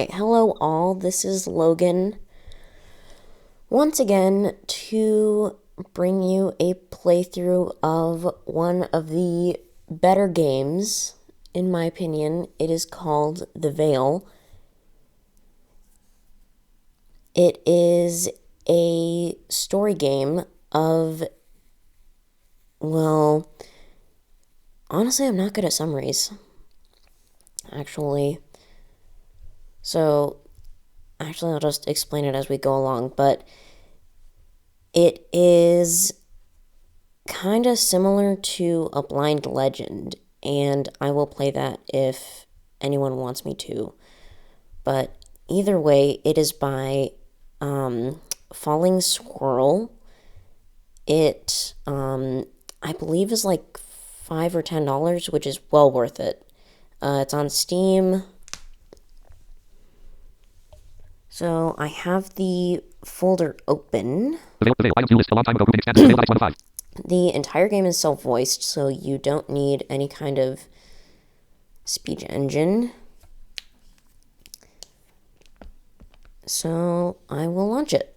Alright, hello all, this is Logan, once again to bring you a playthrough of one of the better games, in my opinion. It is called The Vale. It is a story game of, well, honestly, I'm not good at summaries, actually. So, I'll just explain it as we go along, but it is kind of similar to A Blind Legend, and I will play that if anyone wants me to. But either way, it is by Falling Squirrel. It, I believe, is like $5 or $10, which is well worth it. It's on Steam. So I have the folder open. The entire game is self-voiced, so you don't need any kind of speech engine. So I will launch it.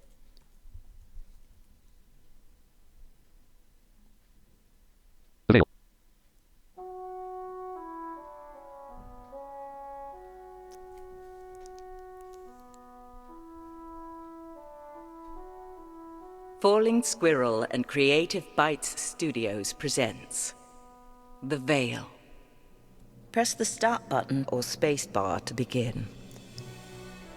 Falling Squirrel and Creative Bites Studios presents The Vale. Press the start button or spacebar to begin.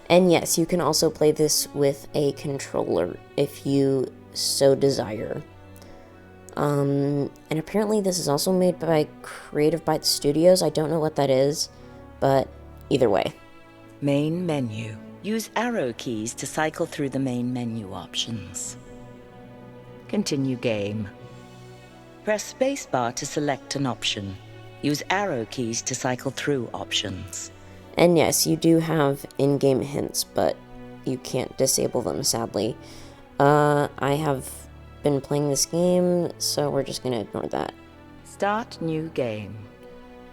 And yes, you can also play this with a controller if you so desire. And apparently this is also made by Creative Bites Studios. I don't know what that is, but either way. Main menu. Use arrow keys to cycle through the main menu options. Continue game. Press spacebar to select an option. Use arrow keys to cycle through options. And yes, you do have in-game hints, but you can't disable them, sadly. I have been playing this game, so we're just gonna ignore that. Start new game.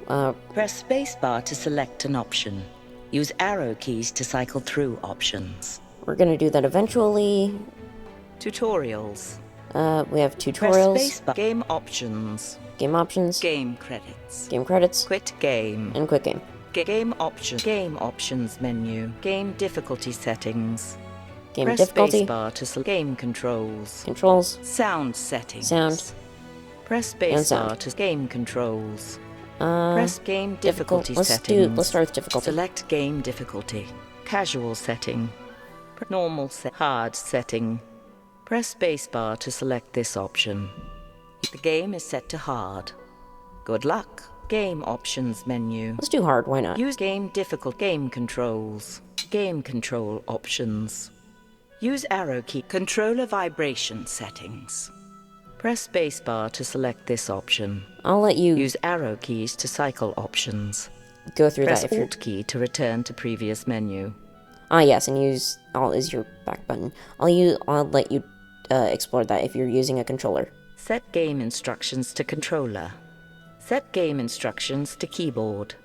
Press spacebar to select an option. Use arrow keys to cycle through options. We're gonna do that eventually. Tutorials. We have tutorials. Press spacebar. Game options. Game options. Game credits. Game credits. Quit game. And quit game. Game options. Game options menu. Game difficulty settings. Game Press difficulty. spacebar to select game controls. Controls. Sound settings. Sound. Press spacebar to game controls. Uh, Press game difficulty Let's settings. start with difficulty. Select game difficulty. Casual setting. Normal hard setting. Press spacebar to select this option. The game is set to hard. Good luck. Game options menu. Let's do hard, why not? Use game difficult. Game controls. Game control options. Use arrow key. Controller vibration settings. Press spacebar to select this option. I'll let you Use arrow keys to cycle options. go through Press that if you're... Alt key to return to previous menu. Ah, yes, and use Alt is your back button. I'll let you explore that if you're using a controller. Set game instructions to controller. Set game instructions to keyboard.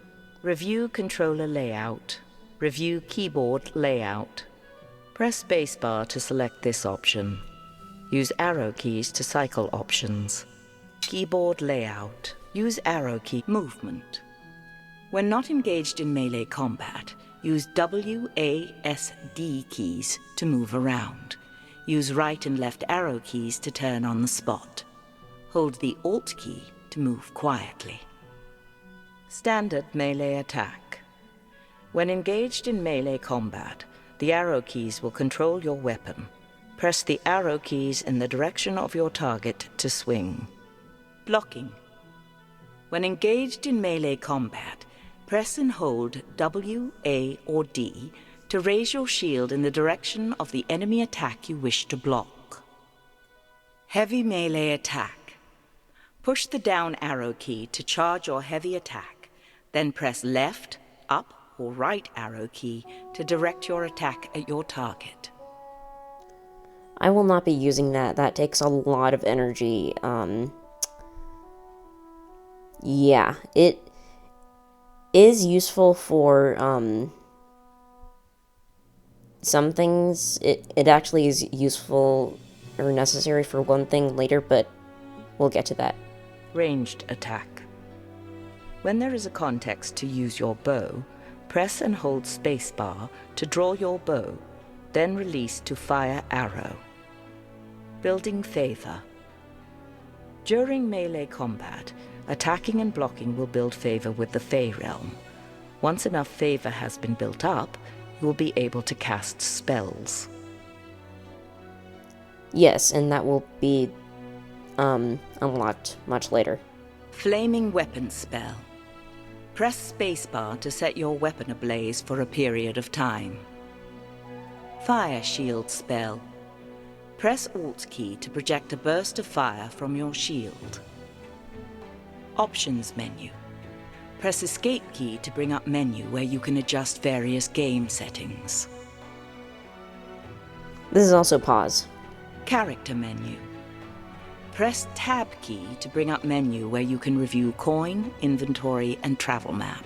Review controller layout. Review keyboard layout. Press spacebar to select this option. Use arrow keys to cycle options. Keyboard layout. Use arrow key movement. When not engaged in melee combat, use WASD keys to move around. Use right and left arrow keys to turn on the spot. Hold the Alt key to move quietly. Standard melee attack. When engaged in melee combat, the arrow keys will control your weapon. Press the arrow keys in the direction of your target to swing. Blocking. When engaged in melee combat, press and hold W, A, or D to raise your shield in the direction of the enemy attack you wish to block. Heavy melee attack. Push the down arrow key to charge your heavy attack, then press left, up, or right arrow key to direct your attack at your target. I will not be using that. That takes a lot of energy. Yeah, it is useful for some things, it actually is useful or necessary for one thing later, but we'll get to that. Ranged attack. When there is a context to use your bow, press and hold spacebar to draw your bow, then release to fire arrow. Building favor. During melee combat, attacking and blocking will build favor with the Fey realm. Once enough favor has been built up, you will be able to cast spells. Yes, and that will be unlocked much later. Flaming weapon spell. Press spacebar to set your weapon ablaze for a period of time. Fire shield spell. Press Alt key to project a burst of fire from your shield. Options menu. Press Escape key to bring up menu where you can adjust various game settings. This is also pause. Character menu. Press Tab key to bring up menu where you can review coin, inventory, and travel map.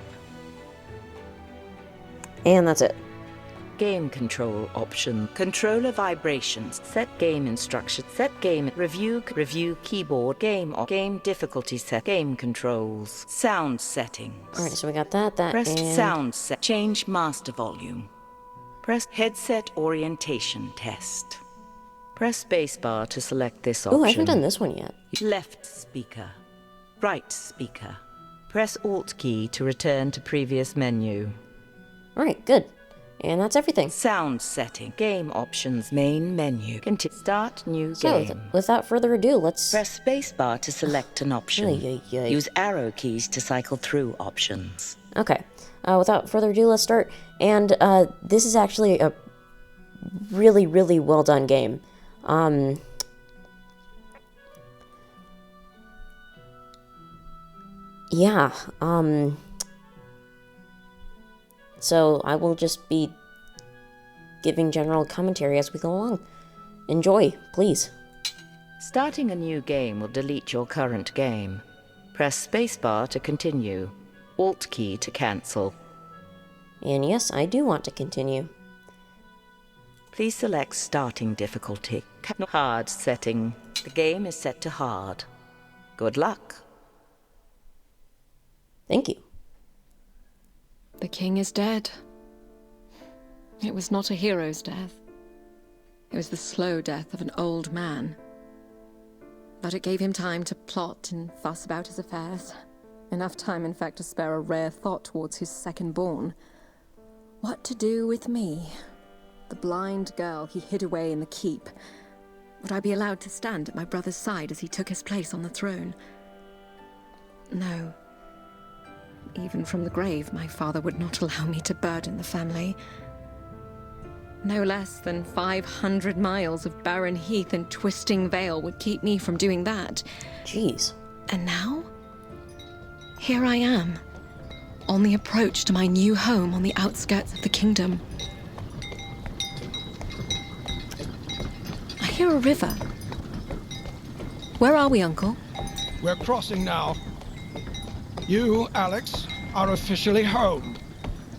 And that's it. Game control option. Controller vibrations. Set game instructions. Set game. Review keyboard. Game difficulty set. Game controls. Sound settings. Alright, so we got that, Press and... sound set. Change master volume. Press headset orientation test. Press spacebar to select this option. Ooh, I haven't done this one yet. Left speaker. Right speaker. Press Alt key to return to previous menu. Alright, good. And that's everything. Sound setting. Game options. Main menu. Continue. Start new game. So, without further ado, let's... Press spacebar to select an option. Ay. Use arrow keys to cycle through options. Okay. Without further ado, let's start. And this is actually a really, really well done game. Yeah. So I will just be giving general commentary as we go along. Enjoy, please. Starting a new game will delete your current game. Press spacebar to continue. Alt key to cancel. And yes, I do want to continue. Please select starting difficulty. Hard setting. The game is set to hard. Good luck. Thank you. The king is dead. It was not a hero's death. It was the slow death of an old man. But it gave him time to plot and fuss about his affairs. Enough time, in fact, to spare a rare thought towards his second-born. What to do with me? The blind girl he hid away in the keep. Would I be allowed to stand at my brother's side as he took his place on the throne? No. Even from the grave, my father would not allow me to burden the family. No less than 500 miles of barren heath and twisting vale would keep me from doing that. Jeez. And now? Here I am, on the approach to my new home on the outskirts of the kingdom. I hear a river. Where are we, Uncle? We're crossing now. You, Alex, are officially home.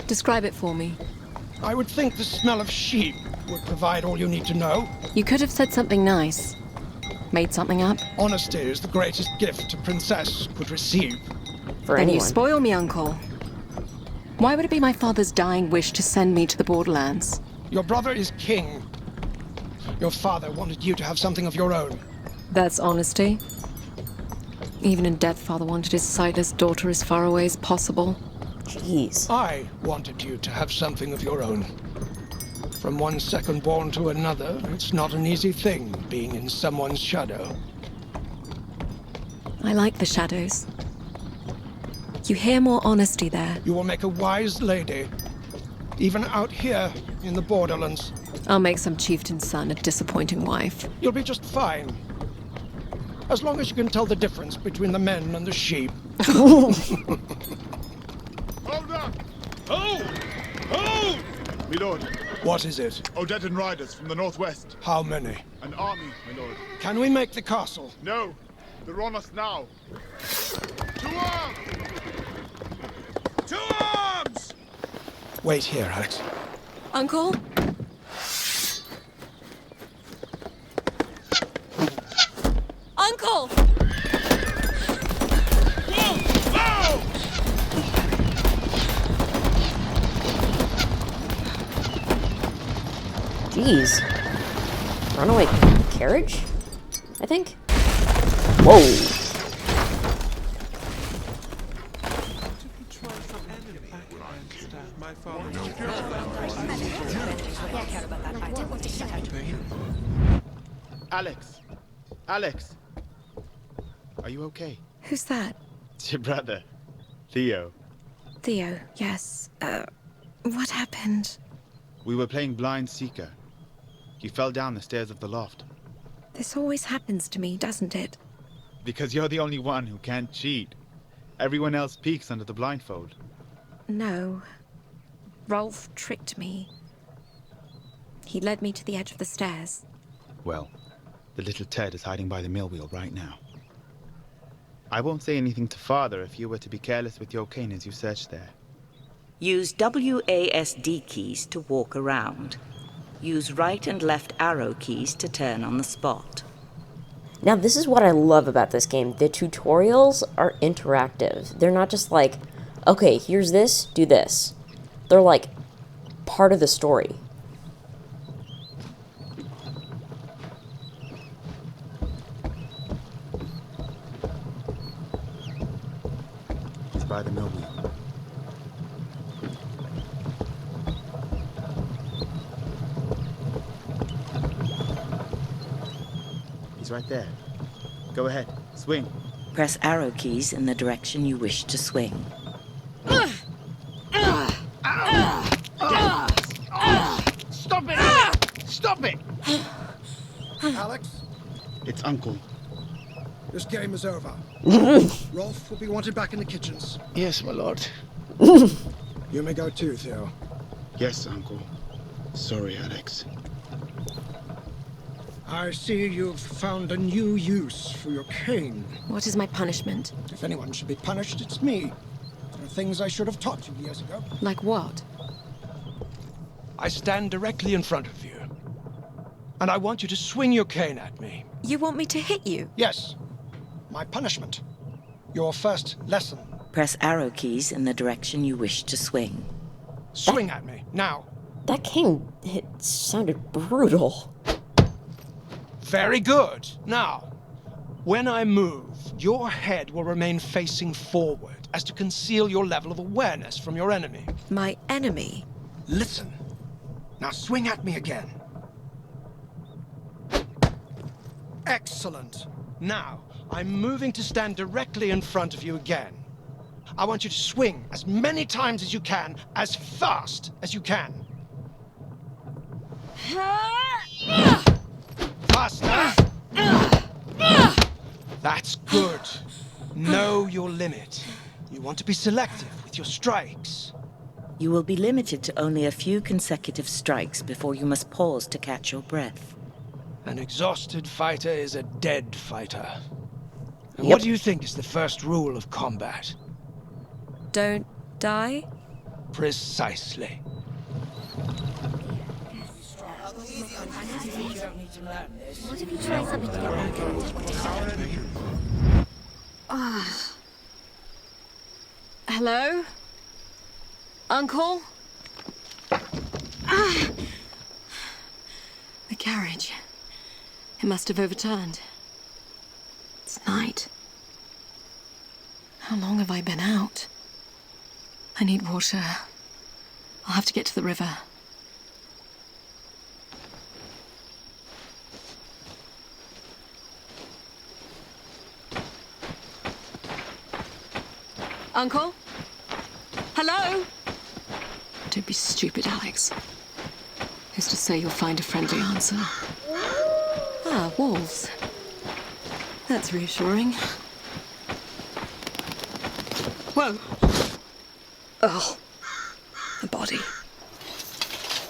Describe it for me. I would think the smell of sheep would provide all you need to know. You could have said something nice. Made something up. Honesty is the greatest gift a princess could receive. For Then you anyone. spoil me, Uncle. Why would it be my father's dying wish to send me to the borderlands? Your brother is king. Your father wanted you to have something of your own. That's honesty. Even in death, father wanted his sightless daughter as far away as possible. Jeez. I wanted you to have something of your own. From one second-born to another, it's not an easy thing being in someone's shadow. I like the shadows. You hear more honesty there. You will make a wise lady, even out here in the borderlands. I'll make some chieftain's son a disappointing wife. You'll be just fine. As long as you can tell the difference between the men and the sheep. Hold up! Hold! Hold! My lord, What is it? Odedan riders from the northwest. How many? An army, my lord. Can we make the castle? No, they're on us now. To arms! To arms! Wait here, Alex. Uncle? Jeez. Runaway carriage? I think? Whoa. Alex! Alex! Are you okay? Who's that? It's your brother, Theo. Theo, yes. What happened? We were playing Blind Seeker. You fell down the stairs of the loft. This always happens to me, doesn't it? Because you're the only one who can't cheat. Everyone else peeks under the blindfold. No. Rolf tricked me. He led me to the edge of the stairs. Well, the little Ted is hiding by the mill wheel right now. I won't say anything to Father if you were to be careless with your cane as you search there. Use WASD keys to walk around. Use right and left arrow keys to turn on the spot. Now, this is what I love about this game. The tutorials are interactive. They're not just like, okay, here's this, do this. They're like part of the story. He's by the mill wheel. He's right there. Go ahead, swing. Press arrow keys in the direction you wish to swing. Stop it, Alex! Stop it! Alex, It's Uncle. this game is over. Rolf will be wanted back in the kitchens. Yes, my lord. You may go too, Theo. Yes, Uncle. Sorry, Alex. I see you've found a new use for your cane. What is my punishment? If anyone should be punished, it's me. There are things I should have taught you years ago. Like what? I stand directly in front of you. And I want you to swing your cane at me. You want me to hit you? Yes, my punishment. Your first lesson. Press arrow keys in the direction you wish to swing. Swing at me, now. That cane hit sounded brutal. Very good. Now, when I move, your head will remain facing forward as to conceal your level of awareness from your enemy. My enemy? Listen. Now swing at me again. Excellent. Now, I'm moving to stand directly in front of you again. I want you to swing as many times as you can, as fast as you can. Faster! That's good. Know your limit. You want to be selective with your strikes. You will be limited to only a few consecutive strikes before you must pause to catch your breath. An exhausted fighter is a dead fighter. And Yep. what do you think is the first rule of combat? Don't die? Precisely. Hello? Uncle? The carriage. It must have overturned. It's night. How long have I been out? I need water. I'll have to get to the river. Uncle? Hello? Don't be stupid, Alex. Who's to say you'll find a friendly answer? Ah, wolves. That's reassuring. Whoa! Oh, a body.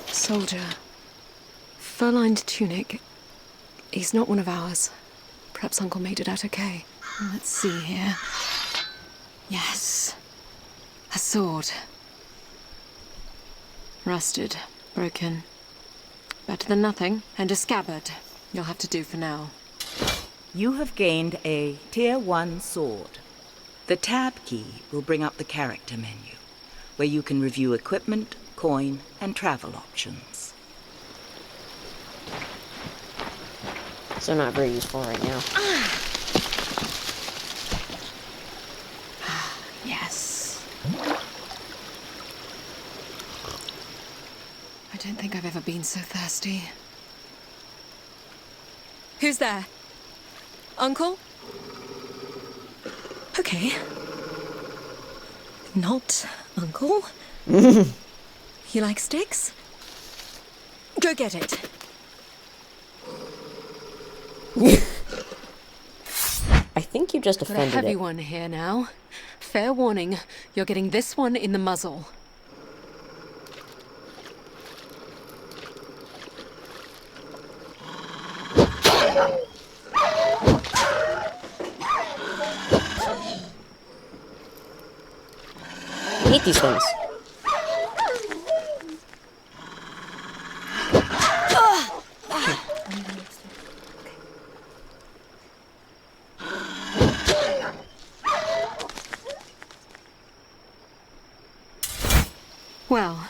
Soldier. Fur-lined tunic. He's not one of ours. Perhaps Uncle made it out okay. Let's see here. Yes. A sword. Rusted. Broken. Better than nothing. And a scabbard. You'll have to do for now. You have gained a Tier 1 sword. The tab key will bring up the character menu, where you can review equipment, coin, and travel options. So not very useful right now. Yes. I don't think I've ever been so thirsty. Who's there? Uncle? Okay. Not Uncle. You like sticks? Go get it. I think you just Got a offended heavy it. one here now. Fair warning, you're getting this one in the muzzle. I hate these things. Well,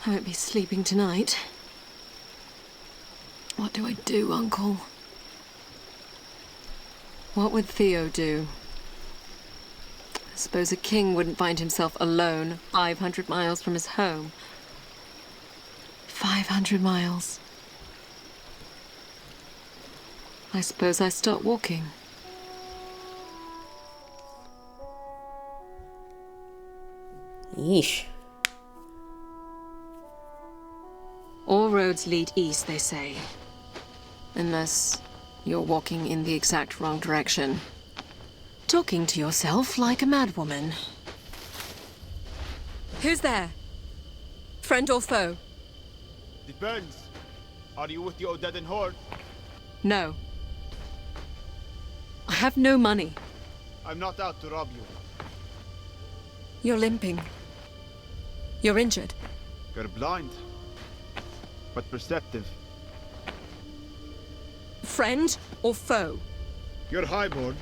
I won't be sleeping tonight. What do I do, Uncle? What would Theo do? I suppose a king wouldn't find himself alone 500 miles from his home. 500 miles. I suppose I start walking. Yeesh. All roads lead east, they say. Unless you're walking in the exact wrong direction. Talking to yourself like a madwoman. Who's there? Friend or foe? Depends. Are you with the Odedan horde? No. I have no money. I'm not out to rob you. You're limping. You're injured. You're blind, but perceptive. Friend or foe? You're highborn.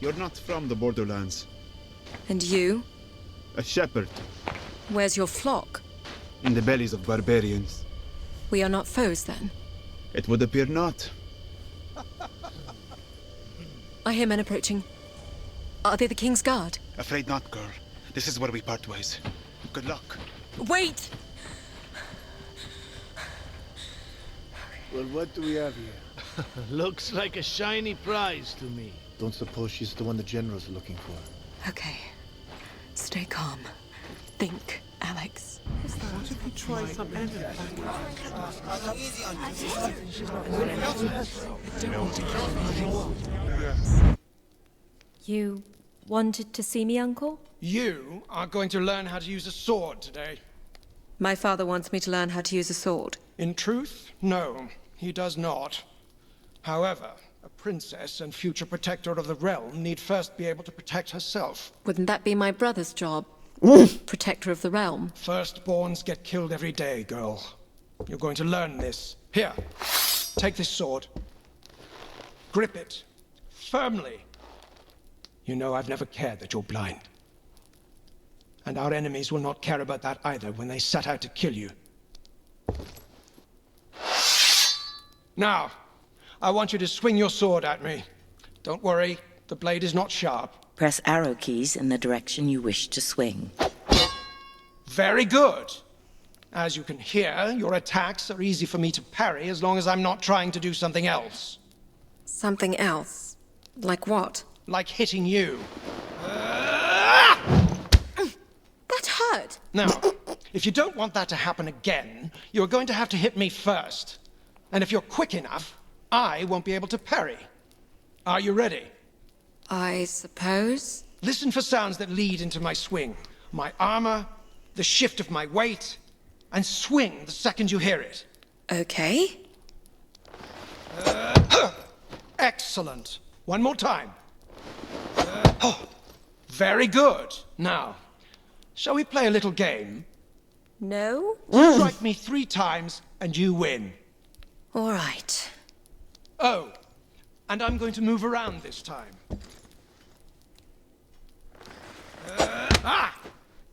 You're not from the borderlands. And you? A shepherd Where's your flock? in the bellies of barbarians. We are not foes, then. It would appear not. I hear men approaching. Are they the King's Guard? Afraid not, girl. This is where we part ways. Good luck. Wait! Well, what do we have here? Looks like a shiny prize to me. Don't suppose she's the one the generals are looking for. Okay. Stay calm. Think, Alex. You wanted to see me, Uncle? You are going to learn how to use a sword today. My father wants me to learn how to use a sword. In truth, no, he does not. However, a princess and future protector of the realm need first be able to protect herself. Wouldn't that be my brother's job? Protector of the realm. Firstborns get killed every day, girl. You're going to learn this. Here, take this sword. Grip it. Firmly. You know I've never cared that you're blind. And our enemies will not care about that either when they set out to kill you. Now, I want you to swing your sword at me. Don't worry, the blade is not sharp. Press arrow keys in the direction you wish to swing. Very good. As you can hear, your attacks are easy for me to parry as long as I'm not trying to do something else. Something else? Like what? Like hitting you. That hurt! Now, if you don't want that to happen again, you're going to have to hit me first. And if you're quick enough, I won't be able to parry. Are you ready? I suppose? Listen for sounds that lead into my swing. My armor, the shift of my weight, and swing the second you hear it. Okay. Excellent. One more time. Very good. Now, shall we play a little game? No? Strike me 3 times and you win. All right. Oh, and I'm going to move around this time.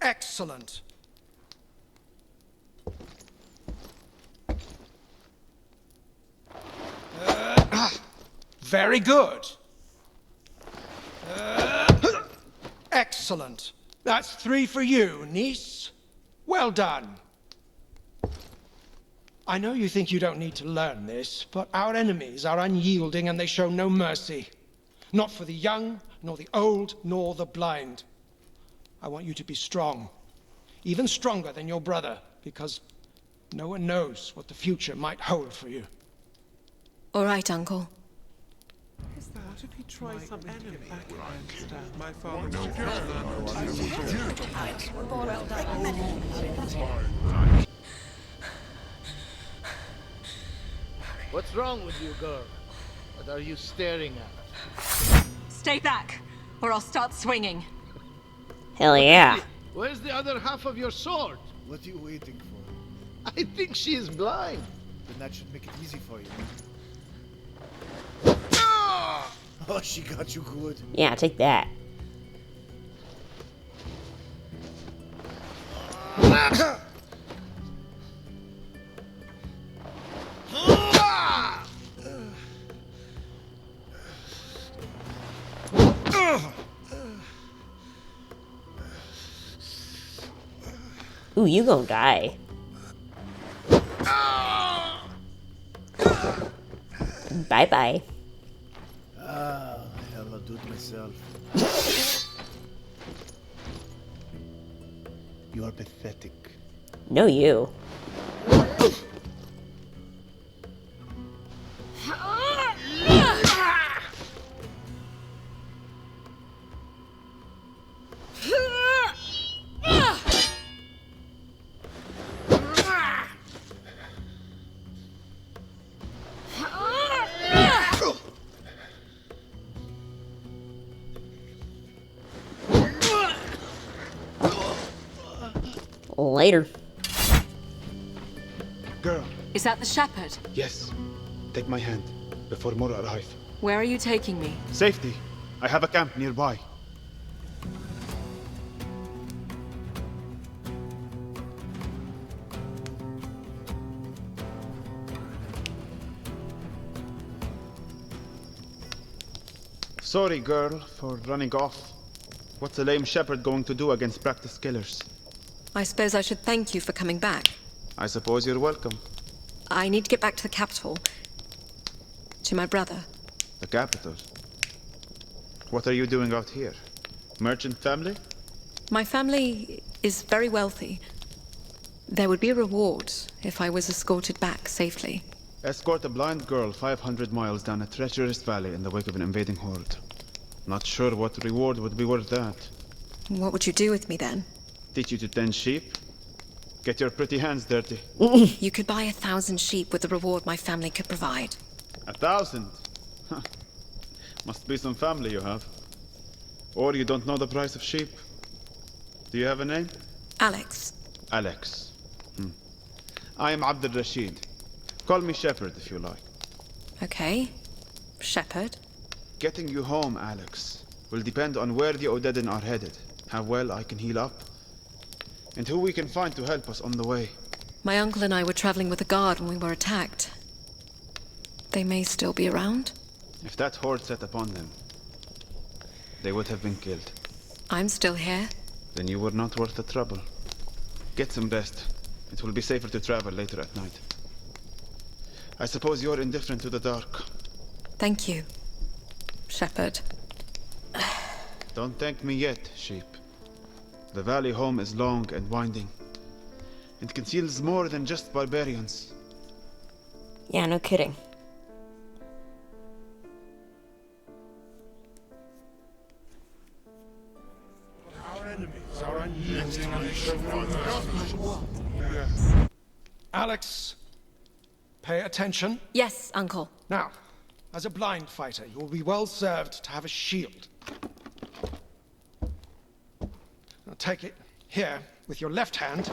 Excellent. Very good. Excellent. That's 3 for you, niece. Well done. I know you think you don't need to learn this, but our enemies are unyielding and they show no mercy. Not for the young, nor the old, nor the blind. I want you to be strong. Even stronger than your brother, because no one knows what the future might hold for you. All right, Uncle. What if he tries some enemy back against my What's wrong with you, girl? What are you staring at? Stay back, or I'll start swinging. Hell yeah. Where's the other half of your sword? What are you waiting for? I think she is blind. Then that should make it easy for you. Oh, she got you good. Yeah, take that. Ooh, you gonna die. Bye-bye. Hell, I'll do it myself. You are pathetic. No, you. Later. Girl. Is that the shepherd? Yes. Take my hand before more arrive. Where are you taking me? Safety. I have a camp nearby. Sorry, girl, for running off. What's a lame shepherd going to do against practiced killers? I suppose I should thank you for coming back. I suppose you're welcome. I need to get back to the capital. To my brother. The capital? What are you doing out here? Merchant family? My family is very wealthy. There would be a reward if I was escorted back safely. Escort a blind girl 500 miles down a treacherous valley in the wake of an invading horde. Not sure what reward would be worth that. What would you do with me then? Teach you to tend sheep? Get your pretty hands dirty. You could buy 1,000 sheep with the reward my family could provide. 1,000? Huh. Must be some family you have. Or you don't know the price of sheep. Do you have a name? Alex. Alex. I am Abd al-Rashid. Call me Shepherd if you like. Okay. Shepherd. Getting you home, Alex, will depend on where the Odedin are headed, how well I can heal up, and who we can find to help us on the way. My uncle and I were traveling with a guard when we were attacked. They may still be around. If that horde set upon them, they would have been killed. I'm still here. Then you were not worth the trouble. Get some rest. It will be safer to travel later at night. I suppose you're indifferent to the dark. Thank you, Shepherd. Don't thank me yet, sheep. The valley home is long and winding. It conceals more than just barbarians. Yeah, no kidding. Our enemies are unyielding and they show no mercy. Alex, pay attention. Yes, Uncle. Now, as a blind fighter, you will be well served to have a shield. Now take it here with your left hand.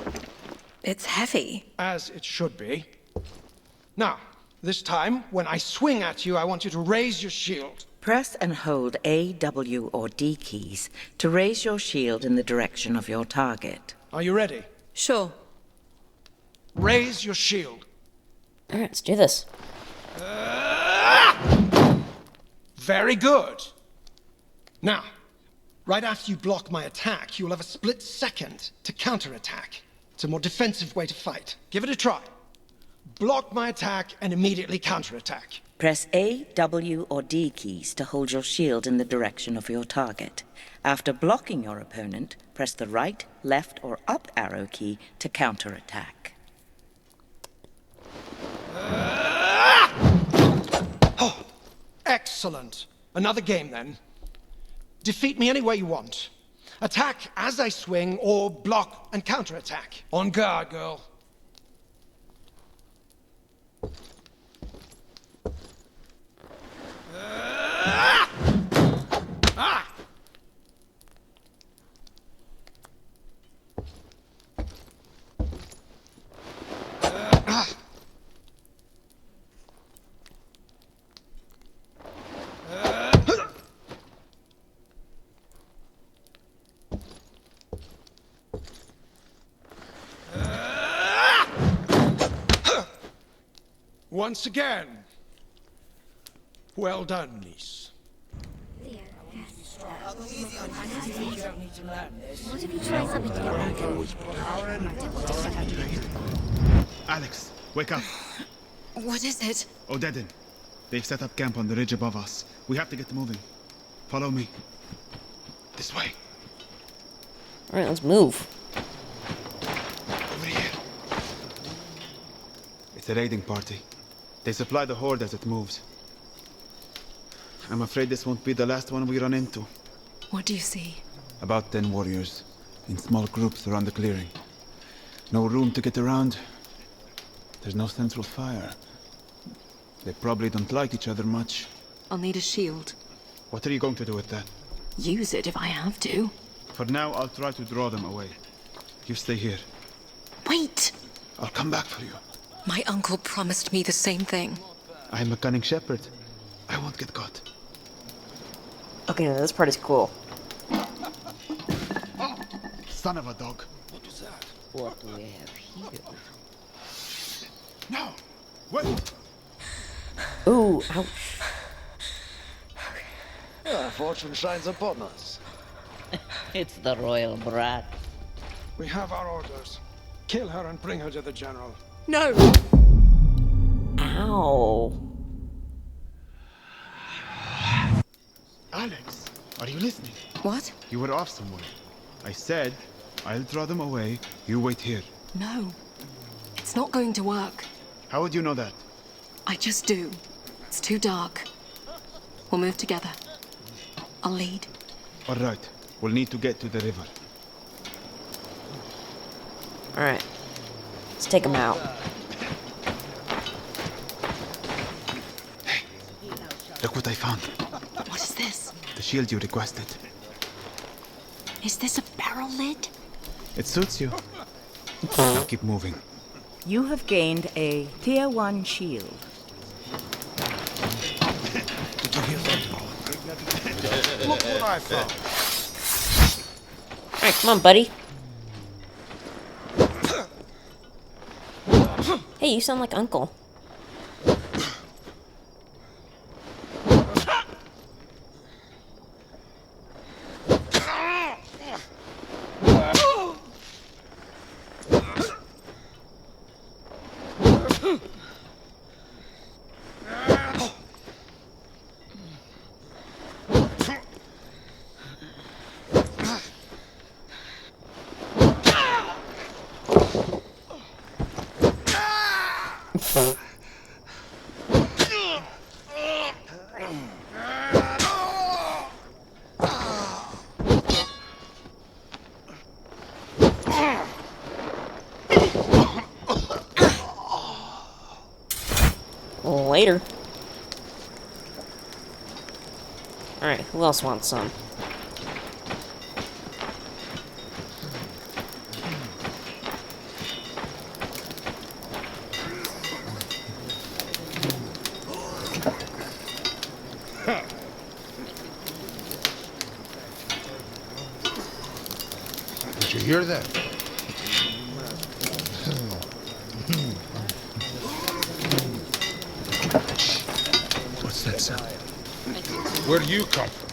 It's heavy. As it should be. Now, this time, when I swing at you, I want you to raise your shield. Press and hold A, W, or D keys to raise your shield in the direction of your target. Are you ready? Sure. Raise your shield. Alright, let's do this. Very good. Now, right after you block my attack, you'll have a split second to counterattack. It's a more defensive way to fight. Give it a try. Block my attack and immediately counterattack. Press A, W, or D keys to hold your shield in the direction of your target. After blocking your opponent, press the right, left, or up arrow key to counterattack. Oh, excellent. Another game, then. Defeat me any way you want. Attack as I swing, or block and counterattack. On guard, girl. Once again. Well done, niece. What if you try something to get Alex, wake up. What is it? Odedin. They've set up camp on the ridge above us. We have to get moving. Follow me. This way. Alright, let's move. Over here. It's a raiding party. They supply the horde as it moves. I'm afraid this won't be the last one we run into. What do you see? About 10 warriors, in small groups around the clearing. No room to get around. There's no central fire. They probably don't like each other much. I'll need a shield. What are you going to do with that? Use it if I have to. For now, I'll try to draw them away. You stay here. Wait! I'll come back for you. My uncle promised me the same thing. I'm a cunning shepherd. I won't get caught. Okay, now this part is cool. Son of a dog. What is that? What do we have here? No! Wait! Ooh, ouch. Fortune shines upon us. It's the royal brat. We have our orders. Kill her and bring her to the general. No! Ow. Alex, are you listening? What? You were off somewhere. I said, I'll draw them away. You wait here. No. It's not going to work. How would you know that? I just do. It's too dark. We'll move together. I'll lead. All right. We'll need to get to the river. Alright. Let's take him out. Hey, look what I found. What is this? The shield you requested. Is this a barrel lid? It suits you. Now keep moving. You have gained a Tier 1 shield. Did you hear that? Look what I found. Alright, come on, buddy. Hey, you sound like Uncle. Later. Alright, who else wants some? Did you hear that? What's that sound? Where do you come from?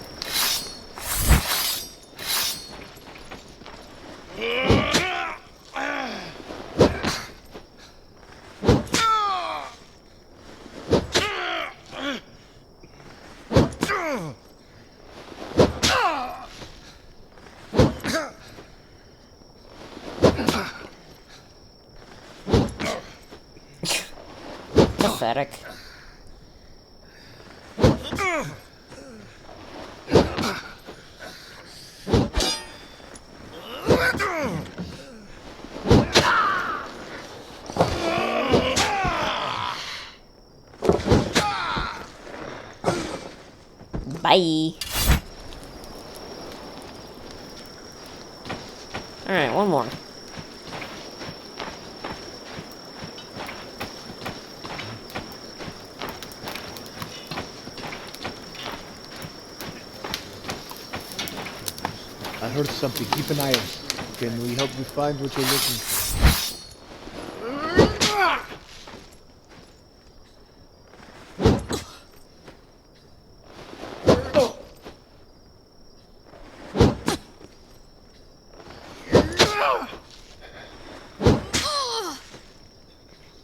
Pathetic. Bye. Alright, one more. I heard something. Keep an eye out. Can we help you find what you're looking for?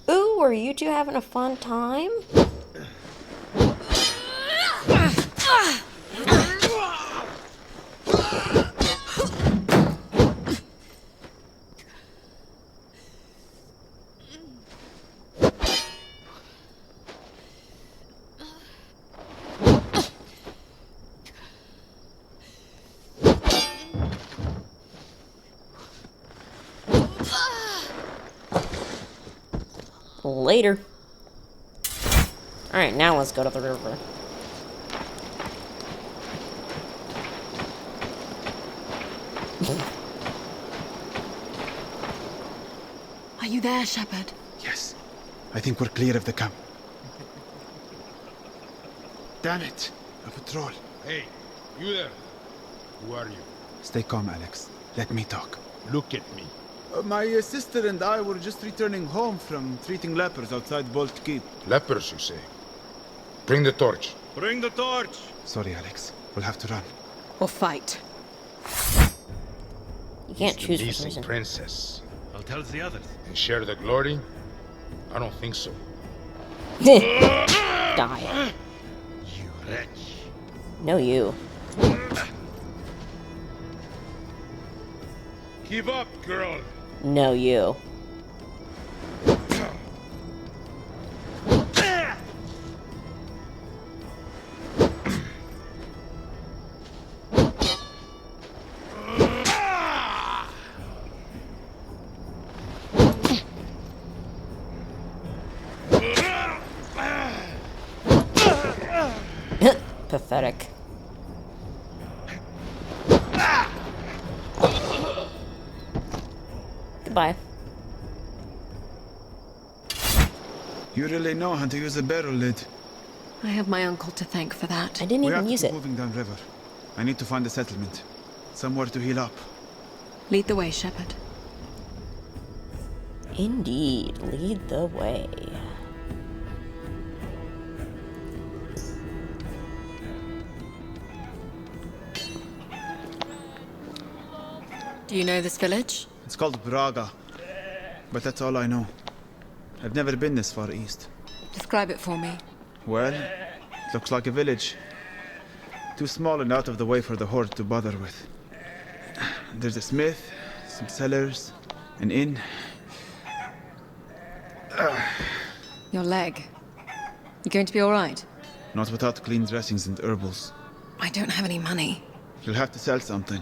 Ooh, are you two having a fun time? Later. Alright, now let's go to the river. Are you there, Shepherd? Yes. I think we're clear of the camp. Damn it! A patrol. Hey, you there. Who are you? Stay calm, Alex. Let me talk. Look at me. My sister and I were just returning home from treating lepers outside Bolt Keep. Lepers, you say? Bring the torch. Bring the torch! Sorry, Alex. We'll have to run. Or fight? You can't He's choose the for some missing reason. princess. I'll tell the others. And share the glory? I don't think so. Die. You wretch. No, you. Give up, girl. No, you. Pathetic. Goodbye. You really know how to use a barrel lid. I have my uncle to thank for that. I didn't We even have to use keep it. moving downriver. I need to find a settlement. Somewhere to heal up. Lead the way, Shepherd. Indeed, lead the way. Do you know this village? It's called Braga. But that's all I know. I've never been this far east. Describe it for me. Well, it looks like a village. Too small and out of the way for the horde to bother with. There's a smith, some cellars, an inn. Your leg. You going to be alright? Not without clean dressings and herbals. I don't have any money. You'll have to sell something.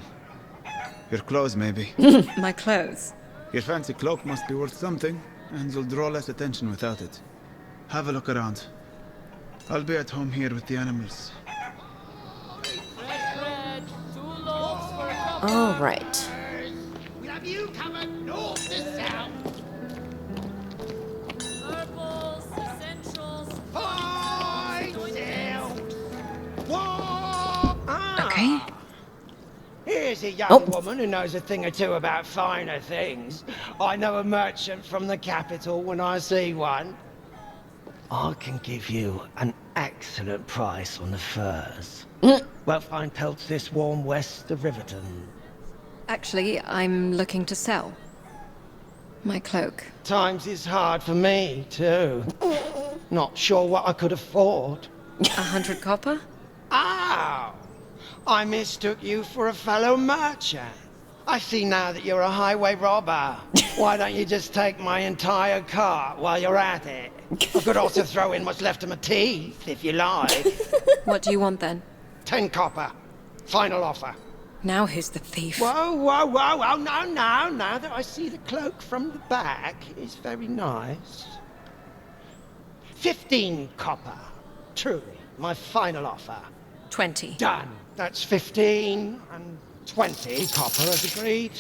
Your clothes, maybe. My clothes? Your fancy cloak must be worth something, and you'll draw less attention without it. Have a look around. I'll be at home here with the animals. All right. We'll have you covered north to south. Herbals, essentials. Find Okay. Here's a young Oh. woman who knows a thing or two about finer things. I know a merchant from the capital when I see one. I can give you an excellent price on the furs. Well, find pelts this warm west of Riverton. Actually, I'm looking to sell. My cloak. Times is hard for me, too. Not sure what I could afford. 100 copper? Oh! I mistook you for a fellow merchant. I see now that you're a highway robber. Why don't you just take my entire cart while you're at it? I could also throw in what's left of my teeth, if you like. What do you want then? 10 copper. Final offer. Now who's the thief? Whoa, whoa, whoa, whoa, no, no. Now that I see the cloak from the back, it's very nice. 15 copper. Truly, my final offer. 20. Done. That's 15 and 20 copper as agreed.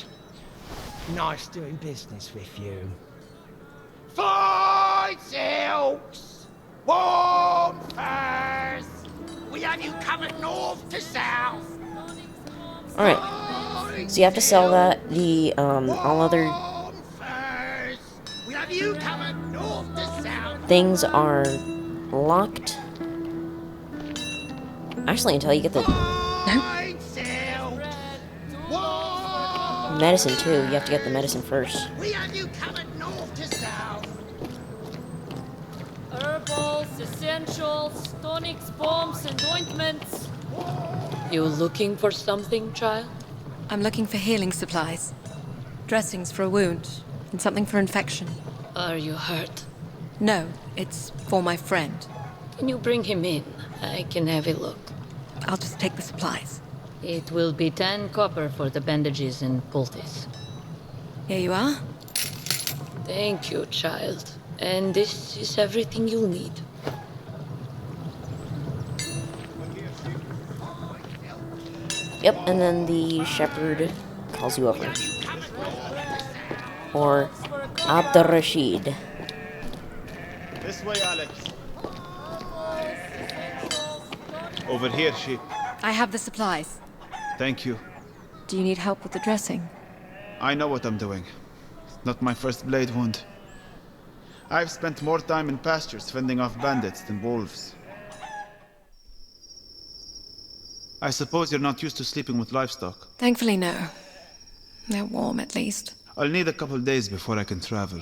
Nice doing business with you. Fine silks! Warm furs! We have you covered north to south! Alright. So you have to sell that. The, all other We have you covered north to south! things are locked. Actually, until you get the medicine too. You have to get the medicine first. We have you covered north to south! Herbals, essentials, tonics, bombs, and ointments. You looking for something, child? I'm looking for healing supplies. Dressings for a wound, and something for infection. Are you hurt? No, it's for my friend. Can you bring him in? I can have a look. I'll just take the supplies. It will be 10 copper for the bandages and poultice. Here you are. Thank you, child. And this is everything you'll need. Yep, and then the shepherd calls you over. Or Abdurrashid. This way, Alex. Over here, sheep. I have the supplies. Thank you. Do you need help with the dressing? I know what I'm doing. Not my first blade wound. I've spent more time in pastures fending off bandits than wolves. I suppose you're not used to sleeping with livestock. Thankfully, no. They're warm, at least. I'll need a couple days before I can travel.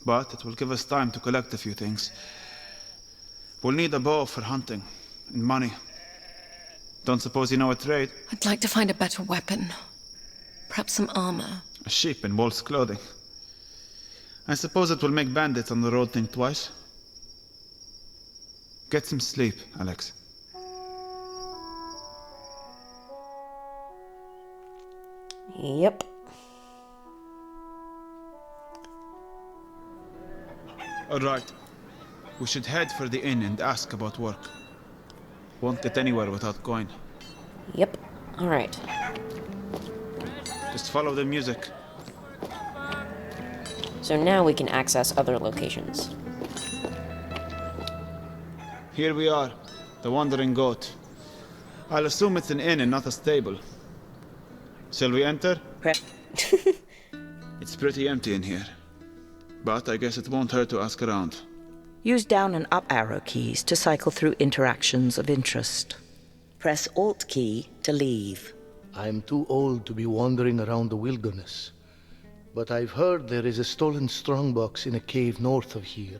But it will give us time to collect a few things. We'll need a bow for hunting, and money. Don't suppose you know a trade? I'd like to find a better weapon. Perhaps some armor. A sheep in wolf's clothing. I suppose it will make bandits on the road think twice. Get some sleep, Alex. Yep. All right. We should head for the inn and ask about work. Won't get anywhere without coin. Yep. Alright. Just follow the music. So now we can access other locations. Here we are, the Wandering Goat. I'll assume it's an inn and not a stable. Shall we enter? It's pretty empty in here. But I guess it won't hurt to ask around. Use down and up arrow keys to cycle through interactions of interest. Press Alt key to leave. I'm too old to be wandering around the wilderness. But I've heard there is a stolen strongbox in a cave north of here.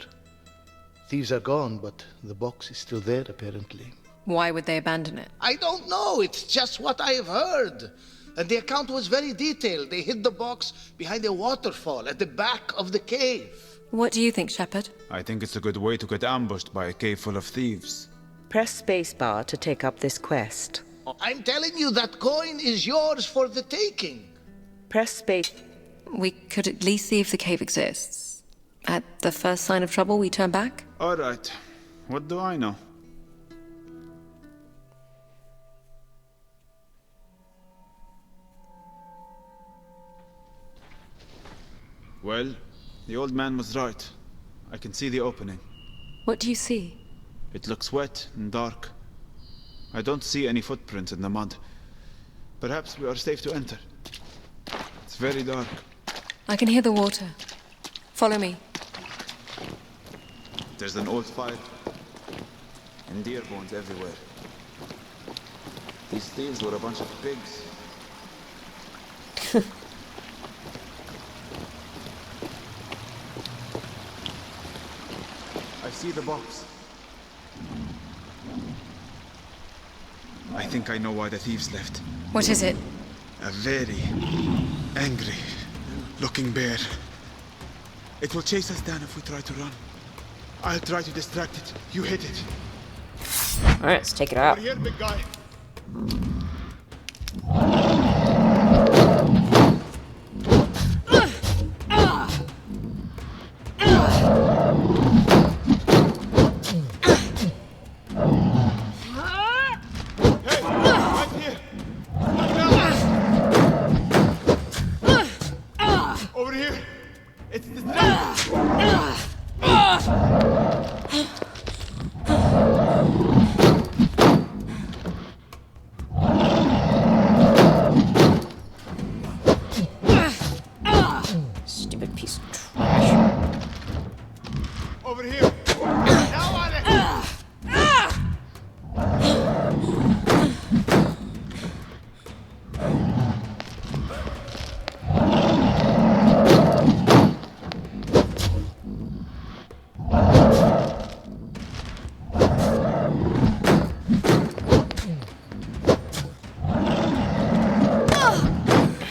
Thieves are gone, but the box is still there, apparently. Why would they abandon it? I don't know. It's just what I've heard. And the account was very detailed. They hid the box behind a waterfall at the back of the cave. What do you think, Shepherd? I think it's a good way to get ambushed by a cave full of thieves. Press spacebar to take up this quest. I'm telling you, that coin is yours for the taking. Press space. We could at least see if the cave exists. At the first sign of trouble, we turn back? All right. What do I know? Well, the old man was right. I can see the opening. What do you see? It looks wet and dark. I don't see any footprints in the mud. Perhaps we are safe to enter. It's very dark. I can hear the water. Follow me. There's an old fire. And deer bones everywhere. These thieves were a bunch of pigs. I see the box. I think I know why the thieves left. What is it? A very angry looking bear. It will chase us down if we try to run. I'll try to distract it. You hit it. Alright, let's take it out. Over here, big guy. Over here. It's distracted. Stupid piece of trash. Over here. Now, Alex.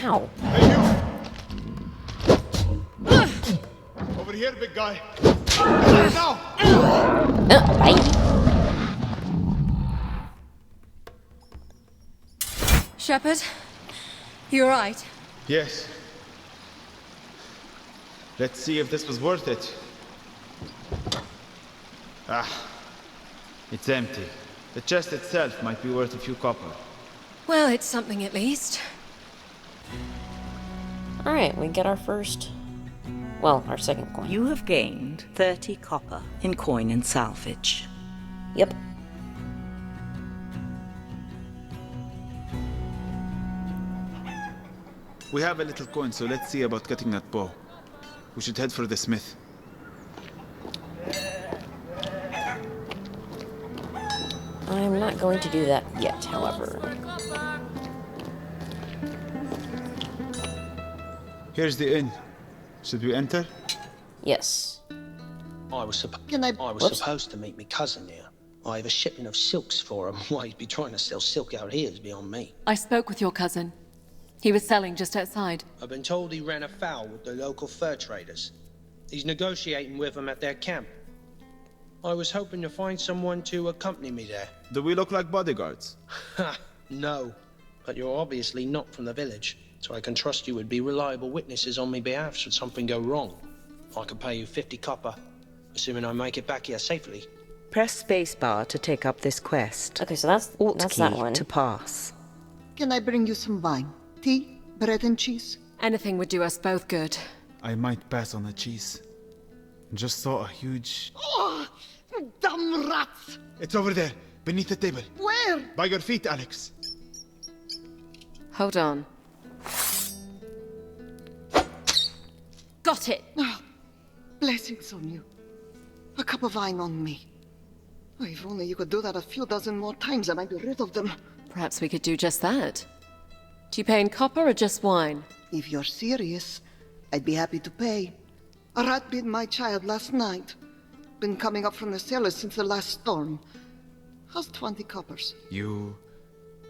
Ow. Hey, you. Over here, big guy. Now. Bye. Shepard, you alright? Yes. Let's see if this was worth it. Ah. It's empty. The chest itself might be worth a few copper. Well, it's something at least. Alright, we get our first... Well, our second coin. You have gained 30 copper in coin and salvage. Yep. We have a little coin, so let's see about cutting that bow. We should head for the smith. I'm not going to do that yet, however. Here's the inn. Should we enter? Yes. I was Whoops. supposed to meet my cousin here. I have a shipment of silks for him. Why he'd be trying to sell silk out here is beyond me. I spoke with your cousin. He was selling just outside. I've been told he ran afoul with the local fur traders. He's negotiating with them at their camp. I was hoping to find someone to accompany me there. Do we look like bodyguards? Ha! No. But you're obviously not from the village, so I can trust you would be reliable witnesses on my behalf should something go wrong. I could pay you 50 copper, assuming I make it back here safely. Press spacebar to take up this quest. Okay, so that's Alt that key one. to pass. Can I bring you some wine? Tea? Bread and cheese? Anything would do us both good. I might pass on the cheese. Just saw a huge... Oh, damn rats! It's over there, beneath the table. Where? By your feet, Alex. Hold on. Got it! Oh, blessings on you. A cup of wine on me. Oh, if only you could do that a few dozen more times, I might be rid of them. Perhaps we could do just that. Do you pay in copper or just wine? If you're serious, I'd be happy to pay. A rat bit my child last night. Been coming up from the cellar since the last storm. How's 20 coppers? You...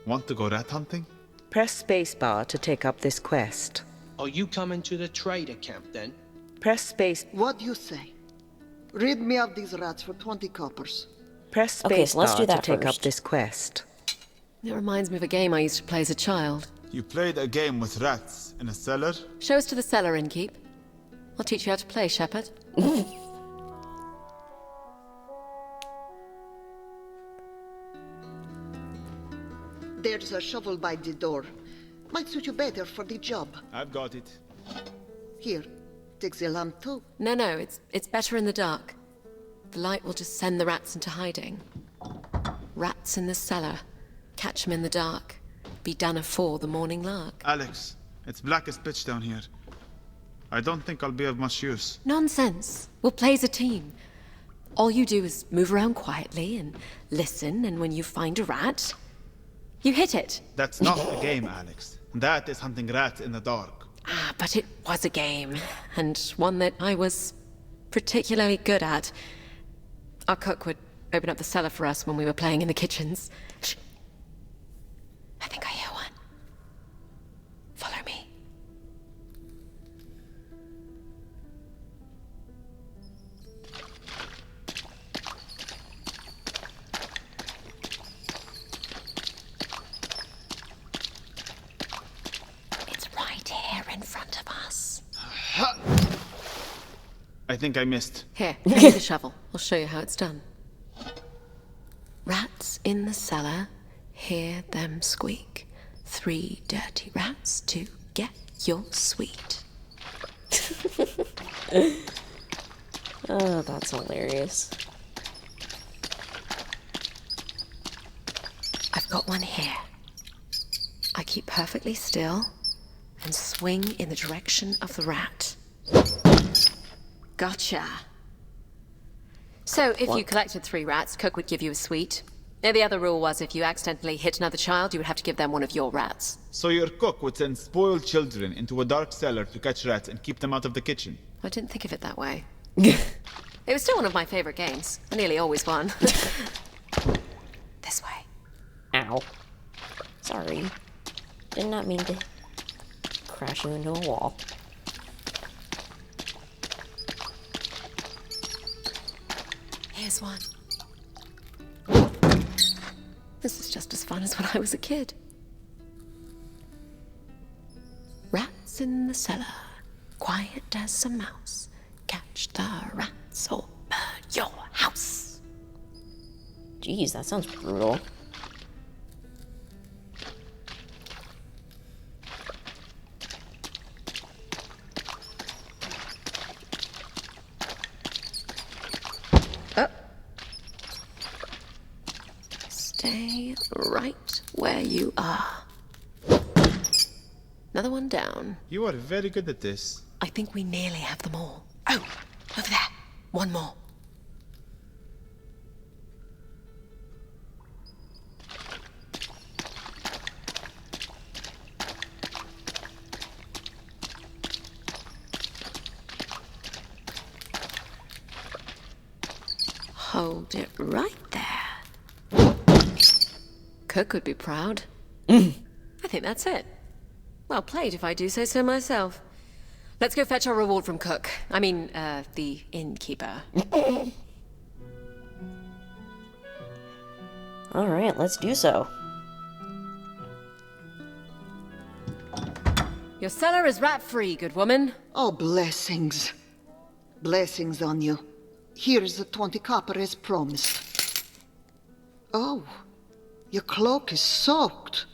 want to go rat hunting? Press spacebar to take up this quest. Are you coming to the trader camp then? Press space... What do you say? Rid me of these rats for 20 coppers. Press spacebar Okay, so let's do that to take up first. this quest. It reminds me of a game I used to play as a child. You played a game with rats in a cellar? Show us to the cellar, innkeep. I'll teach you how to play, Shepard. There's a shovel by the door. Might suit you better for the job. I've got it. Here, take the lamp too. No, it's better in the dark. The light will just send the rats into hiding. Rats in the cellar. Catch them in the dark. Be done afore the morning lark. Alex, it's black as pitch down here. I don't think I'll be of much use. Nonsense. We'll play as a team. All you do is move around quietly and listen, and when you find a rat, You hit it. That's not a game, Alex. That is hunting rats in the dark. Ah, but it was a game, and one that I was particularly good at. Our cook would open up the cellar for us when we were playing in the kitchens. Shh. I think I hear one. Follow me. It's right here in front of us. I think I missed. Here, give me the shovel. I'll show you how it's done. Rats in the cellar, hear them squeak. 3 dirty rats to get your sweet. Oh, that's hilarious. I've got one here. I keep perfectly still and swing in the direction of the rat. Gotcha. So, if you collected 3 rats, Cook would give you a sweet. The other rule was if you accidentally hit another child, you would have to give them one of your rats. So your cook would send spoiled children into a dark cellar to catch rats and keep them out of the kitchen? I didn't think of it that way. It was still one of my favorite games. I nearly always won. This way. Ow. Sorry. Did not mean to crash you into a wall. Here's one. This is just as fun as when I was a kid. Rats in the cellar, quiet as a mouse. Catch the rats or burn your house. Jeez, that sounds brutal. Stay right where you are. Another one down. You are very good at this. I think we nearly have them all. Oh, over there. One more. Hold it right there. Cook would be proud. I think that's it. Well played, if I do say so myself. Let's go fetch our reward from Cook. I mean, the innkeeper. Alright, let's do so. Your cellar is rat-free, good woman. Oh, blessings. Blessings on you. Here's the 20 copper as promised. Oh, your cloak is soaked.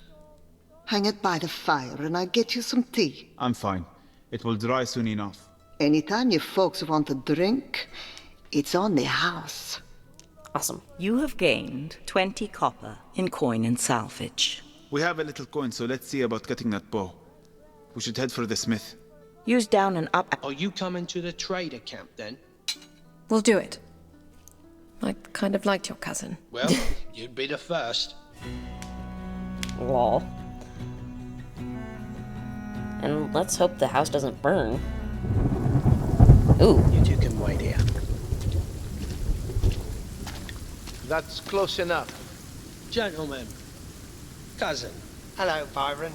Hang it by the fire and I'll get you some tea. I'm fine. It will dry soon enough. Anytime you folks want a drink, it's on the house. Awesome. You have gained 20 copper in coin and salvage. We have a little coin, so let's see about getting that bow. We should head for the smith. Use down and up. Are you coming to the trader camp then? We'll do it. I kind of liked your cousin. Well, you'd be the first. Lol. And let's hope the house doesn't burn. Ooh. You two can wait here. That's close enough. Gentlemen, cousin. Hello, Byron.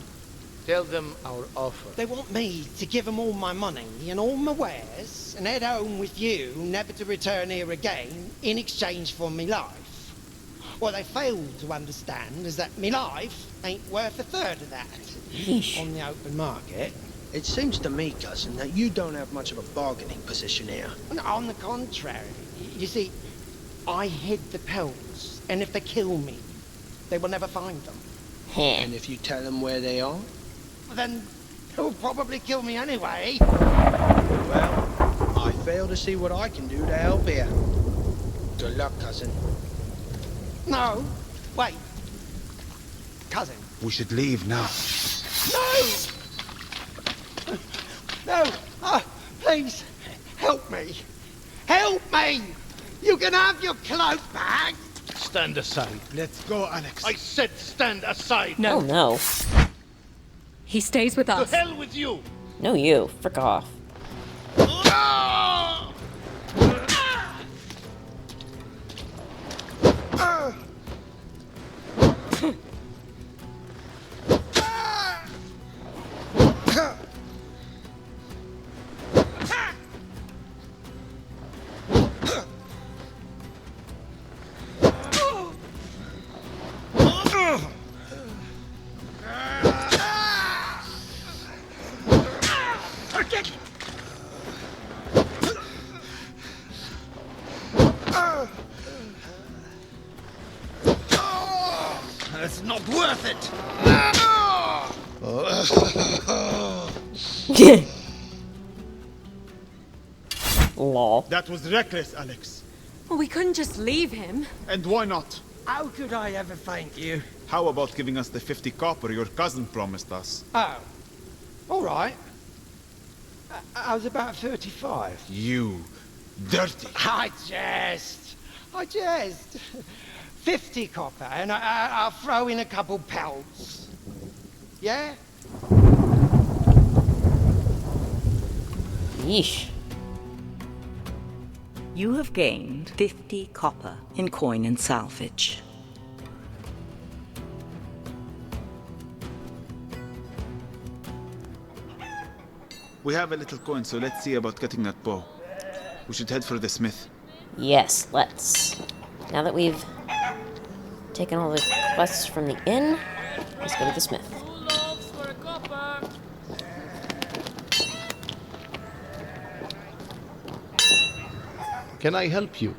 Tell them our offer. They want me to give them all my money and all my wares and head home with you, never to return here again, in exchange for me life. What they fail to understand is that me life ain't worth a third of that on the open market. It seems to me, cousin, that you don't have much of a bargaining position here. On the contrary, you see, I hid the pelts, and if they kill me, they will never find them. And if you tell them where they are? Then they'll probably kill me anyway. Well, I fail to see what I can do to help here. Good luck, cousin. No, wait. Cousin. We should leave now. No! No! Please, help me. Help me! You can have your cloak back! Stand aside. Let's go, Alex. I said stand aside. No. Oh no. He stays with To us. hell with you. No, you. Frick off. It's not worth it. Lol. That was reckless, Alex. Well, we couldn't just leave him. And why not? How could I ever thank you? How about giving us the 50 copper your cousin promised us? Oh, all right. I was about 35. You dirty. I jest. 50 copper, and I'll throw in a couple pelts. Yeah? Yeesh. You have gained 50 copper in coin and salvage. We have a little coin, so let's see about getting that bow. We should head for the smith. Yes, let's. Now that we've taken all the quests from the inn, let's go to the smith. Can I help you?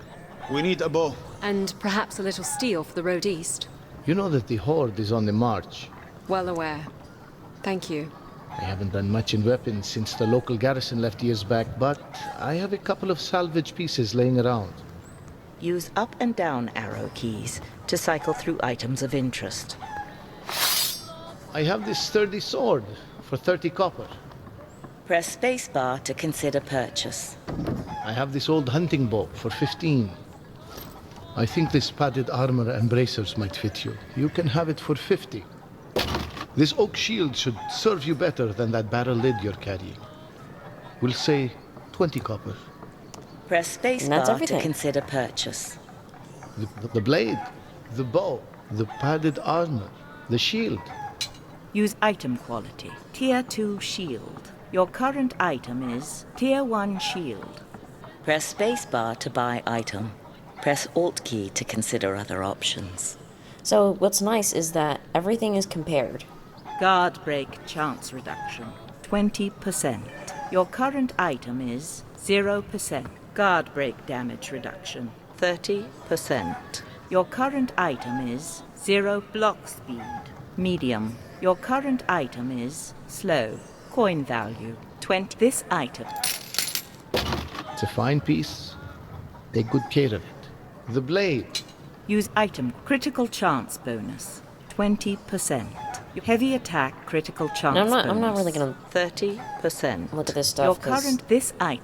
We need a bow. And perhaps a little steel for the road east. You know that the Horde is on the march. Well aware. Thank you. I haven't done much in weapons since the local garrison left years back, but I have a couple of salvage pieces laying around. Use up and down arrow keys to cycle through items of interest. I have this sturdy sword for 30 copper. Press spacebar to consider purchase. I have this old hunting bow for 15. I think this padded armor and bracers might fit you. You can have it for 50. This oak shield should serve you better than that barrel lid you're carrying. We'll say 20 copper. Press spacebar to consider purchase. The blade, the bow, the padded armor, the shield. Use item quality. Tier 2 shield. Your current item is Tier 1 shield. Press spacebar to buy item. Press Alt key to consider other options. So what's nice is that everything is compared. Guard break chance reduction, 20%. Your current item is 0%. Guard break damage reduction, 30%. Your current item is 0 block speed, medium. Your current item is slow. Coin value, 20. This item. It's a fine piece. Take good care of it. The blade. Use item critical chance bonus, 20%. Heavy attack critical chance No, bonus. I'm not really gonna 30%. look at this stuff. Your 'cause, current this item.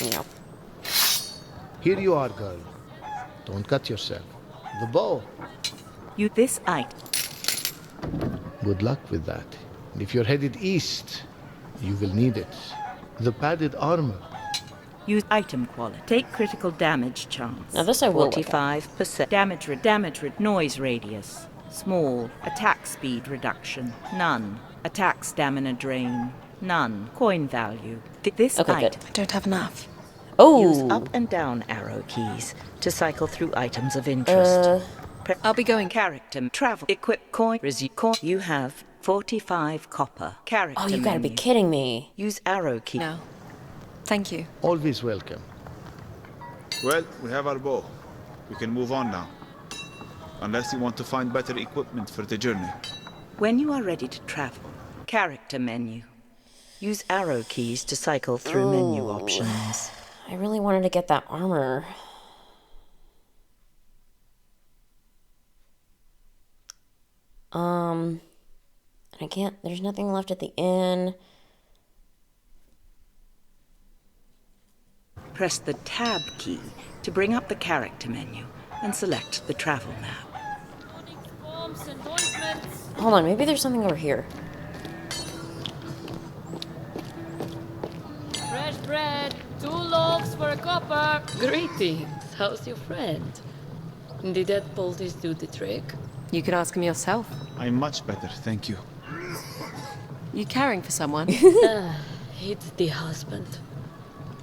you know. Here you are, girl. Don't cut yourself. The bow. You this item. Good luck with that. And if you're headed east, you will need it. The padded armor. Use item quality. Take critical damage chance. Now this I will look at. 45%. Damage noise radius. Small. Attack speed reduction. None. Attack stamina drain. None. Coin value. This Okay, item. good. I don't have enough. Oh! Use up and down arrow keys to cycle through items of interest. I'll be going. Character. Travel. Equip coin. Coin. You have 45 copper. Character Oh, you gotta be menu. kidding me. Use arrow key. No. Thank you. Always welcome. Well, we have our bow. We can move on now. Unless you want to find better equipment for the journey. When you are ready to travel, character menu. Use arrow keys to cycle through menu options. I really wanted to get that armor. I can't, there's nothing left at the inn. Press the Tab key to bring up the character menu and select the travel map. Hold on, maybe there's something over here. Fresh bread, 2 loaves for a copper. Greetings. How's your friend? Did that poultice do the trick? You could ask him yourself. I'm much better, thank you. You caring for someone? It's the husband.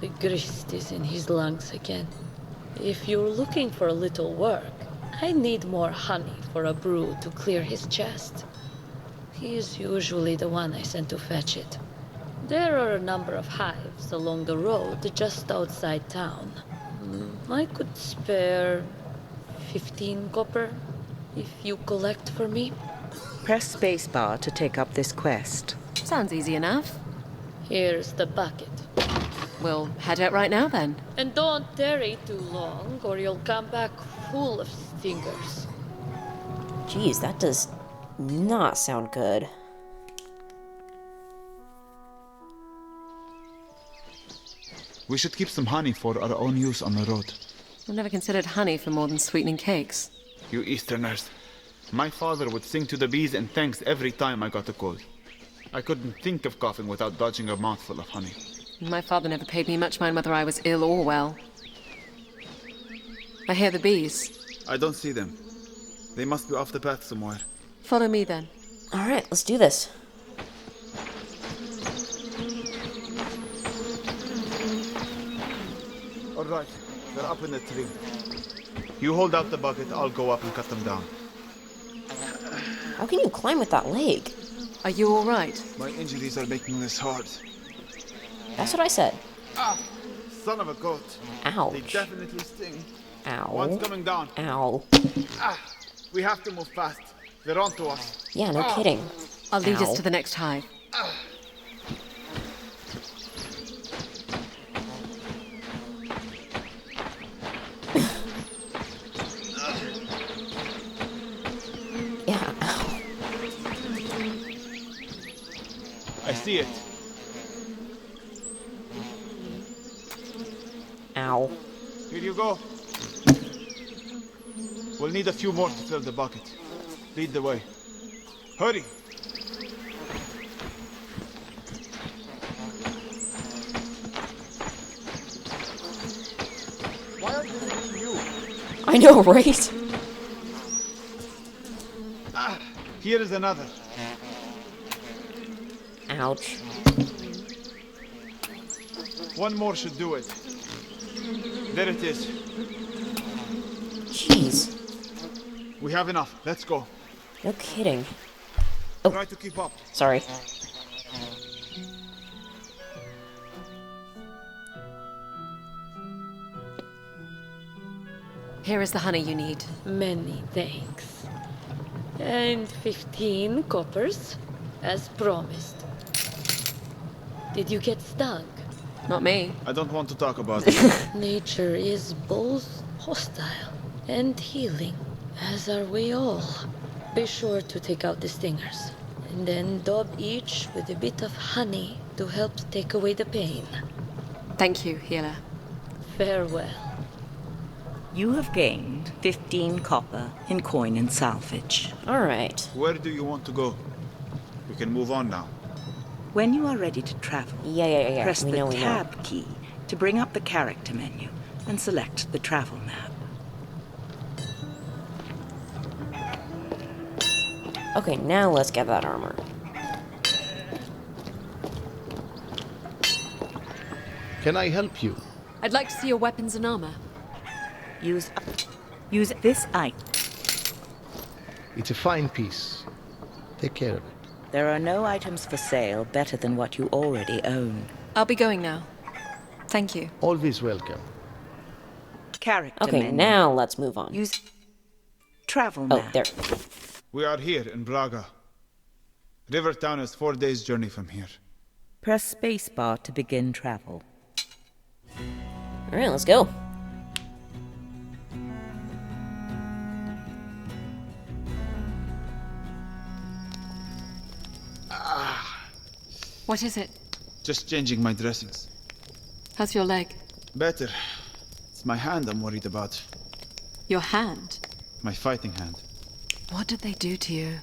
The grist is in his lungs again. If you're looking for a little work, I need more honey for a brew to clear his chest. He is usually the one I send to fetch it. There are a number of hives along the road just outside town. I could spare 15 copper if you collect for me. Press spacebar to take up this quest. Sounds easy enough. Here's the bucket. We'll head out right now then. And don't tarry too long, or you'll come back full of stingers. Jeez, that does not sound good. We should keep some honey for our own use on the road. I've never considered honey for more than sweetening cakes. You Easterners. My father would sing to the bees and thanks every time I got a cold. I couldn't think of coughing without dodging a mouthful of honey. My father never paid me much mind whether I was ill or well. I hear the bees. I don't see them. They must be off the path somewhere. Follow me then. Alright, let's do this. Alright, they're up in the tree. You hold out the bucket, I'll go up and cut them down. How can you climb with that leg? Are you alright? My injuries are making this hard. That's what I said. Ah! Son of a goat. Ouch. They definitely sting. Ow. One's coming down. Ow. Ah! We have to move fast. They're onto us. Yeah, no kidding. I'll lead Ow. us to the next hive. Yeah, ow. I see it. Ow. Here you go. We'll need a few more to fill the bucket. Lead the way. Hurry! Why aren't they reaching you? I know, right? Ah, here is another. Ouch. One more should do it. There it is. Jeez. We have enough. Let's go. No kidding. Try to keep up. Sorry. Here is the honey you need. Many thanks. And 15 coppers, as promised. Did you get stung? Not me. I don't want to talk about it. Nature is both hostile and healing, as are we all. Be sure to take out the stingers, and then daub each with a bit of honey to help take away the pain. Thank you, healer. Farewell. You have gained 15 copper in coin and salvage. Alright. Where do you want to go? We can move on now. When you are ready to travel, Yeah. press We the know. Tab key to bring up the character menu and select the travel map. Okay, now let's get that armor. Can I help you? I'd like to see your weapons and armor. Use this item. It's a fine piece. Take care of it. There are no items for sale better than what you already own. I'll be going now. Thank you. Always welcome. Character Okay, menu. now let's move on. Use travel Oh, map. there. We are here in Braga. Rivertown is 4 days' journey from here. Press spacebar to begin travel. Alright, let's go. What is it? Just changing my dressings. How's your leg? Better. It's my hand I'm worried about. Your hand? My fighting hand. What did they do to you?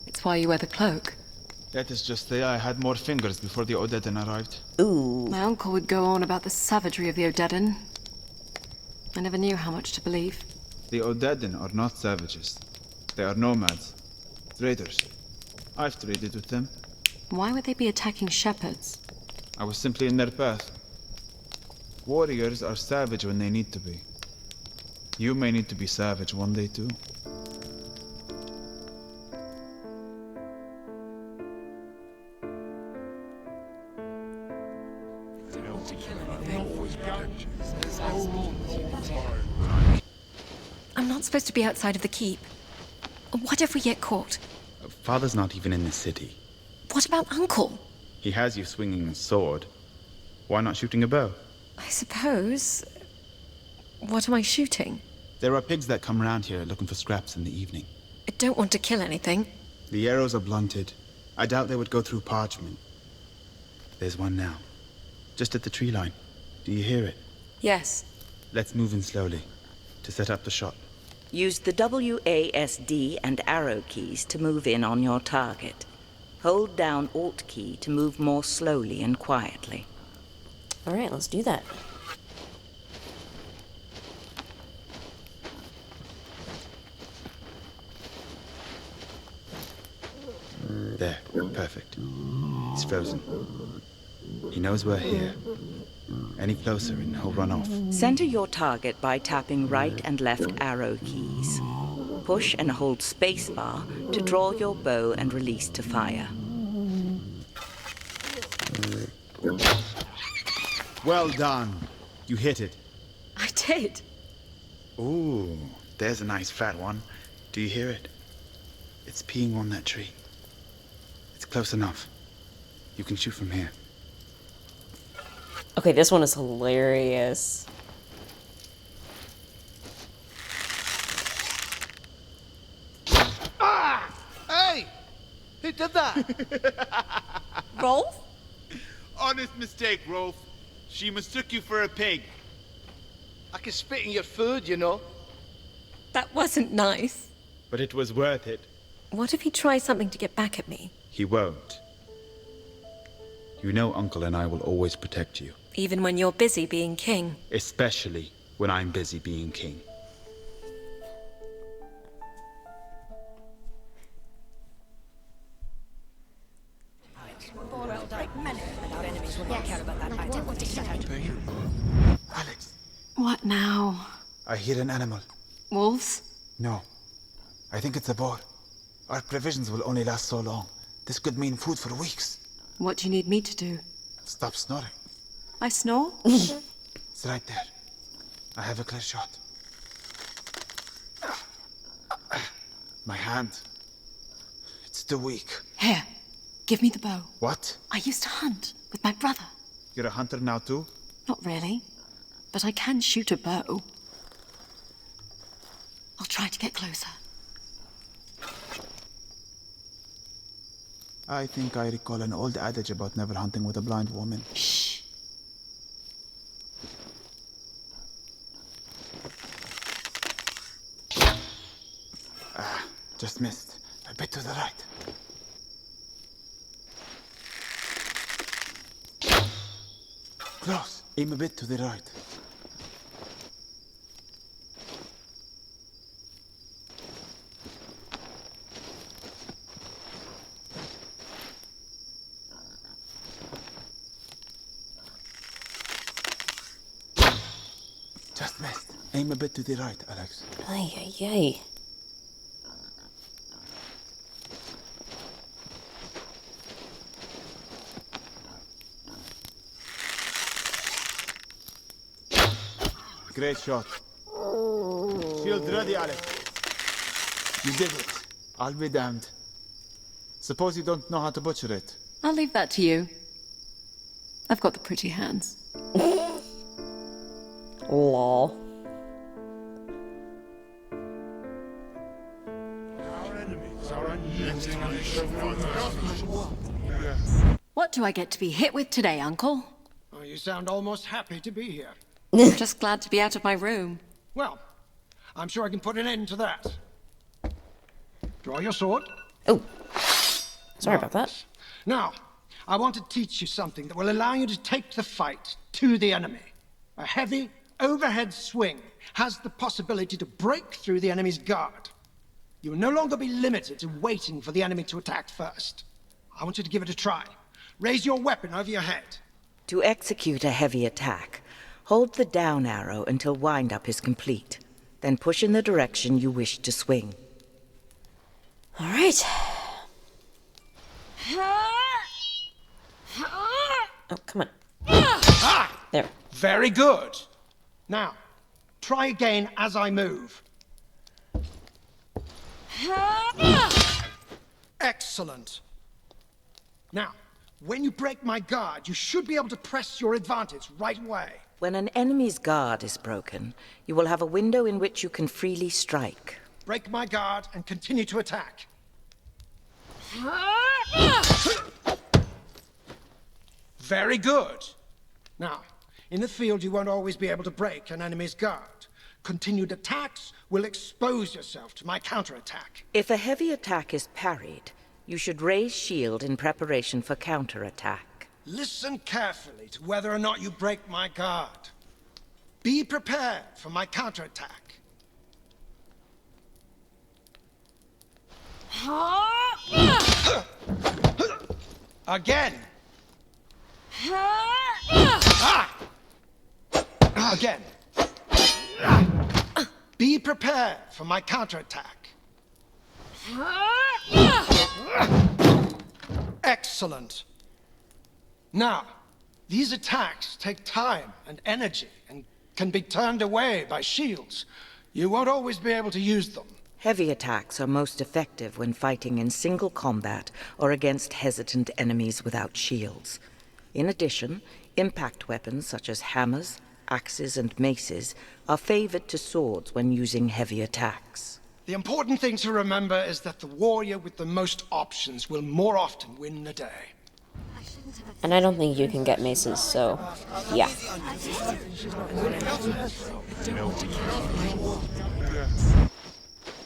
It's why you wear the cloak. Let us just say I had more fingers before the Odedan arrived. Ooh. My uncle would go on about the savagery of the Odedan. I never knew how much to believe. The Odedan are not savages. They are nomads. Traders. I've traded with them. Why would they be attacking shepherds? I was simply in their path. Warriors are savage when they need to be. You may need to be savage one day too. I'm not supposed to be outside of the keep. What if we get caught? Father's not even in the city. What about Uncle? He has you swinging a sword. Why not shooting a bow? I suppose. What am I shooting? There are pigs that come around here looking for scraps in the evening. I don't want to kill anything. The arrows are blunted. I doubt they would go through parchment. There's one now. Just at the tree line. Do you hear it? Yes. Let's move in slowly to set up the shot. Use the WASD and arrow keys to move in on your target. Hold down Alt key to move more slowly and quietly. Alright, let's do that. There, perfect. He's frozen. He knows we're here. Any closer and he'll run off. Center your target by tapping right and left arrow keys. Push and hold spacebar to draw your bow and release to fire. Well done. You hit it. I did. Ooh, there's a nice fat one. Do you hear it? It's peeing on that tree. It's close enough. You can shoot from here. Okay, this one is hilarious. Ah! Hey! Who did that? Rolf? Honest mistake, Rolf. She mistook you for a pig. I can spit in your food, you know. That wasn't nice. But it was worth it. What if he tries something to get back at me? He won't. You know Uncle and I will always protect you. Even when you're busy being king. Especially when I'm busy being king. Alex, What now? I hear an animal. Wolves? No. I think it's a boar. Our provisions will only last so long. This could mean food for weeks. What do you need me to do? Stop snoring. I snore? It's right there. I have a clear shot. My hand. It's too weak. Here, give me the bow. What? I used to hunt with my brother. You're a hunter now too? Not really, but I can shoot a bow. I'll try to get closer. I think I recall an old adage about never hunting with a blind woman. Shh. Just missed. A bit to the right. Close. Aim a bit to the right. Just missed. Aim a bit to the right, Alex. Ay, ay, ay. Great shot. Shield ready, Alex. You did it. I'll be damned. Suppose you don't know how to butcher it. I'll leave that to you. I've got the pretty hands. Lol. What do I get to be hit with today, Uncle? Oh, you sound almost happy to be here. Just glad to be out of my room. Well, I'm sure I can put an end to that. Draw your sword. Oh. Sorry about that. Now, I want to teach you something that will allow you to take the fight to the enemy. A heavy, overhead swing has the possibility to break through the enemy's guard. You will no longer be limited to waiting for the enemy to attack first. I want you to give it a try. Raise your weapon over your head. To execute a heavy attack, hold the down arrow until wind-up is complete. Then push in the direction you wish to swing. All right. Oh, come on. There. Very good. Now, try again as I move. Excellent. Now, when you break my guard, you should be able to press your advantage right away. When an enemy's guard is broken, you will have a window in which you can freely strike. Break my guard and continue to attack. Very good. Now, in the field you won't always be able to break an enemy's guard. Continued attacks will expose yourself to my counterattack. If a heavy attack is parried, you should raise shield in preparation for counterattack. Listen carefully to whether or not you break my guard. Be prepared for my counterattack. Again. Again. Be prepared for my counterattack. Excellent. Now, these attacks take time and energy and can be turned away by shields. You won't always be able to use them. Heavy attacks are most effective when fighting in single combat or against hesitant enemies without shields. In addition, impact weapons such as hammers, axes, and maces are favored to swords when using heavy attacks. The important thing to remember is that the warrior with the most options will more often win the day. And I don't think you can get maces, so yeah.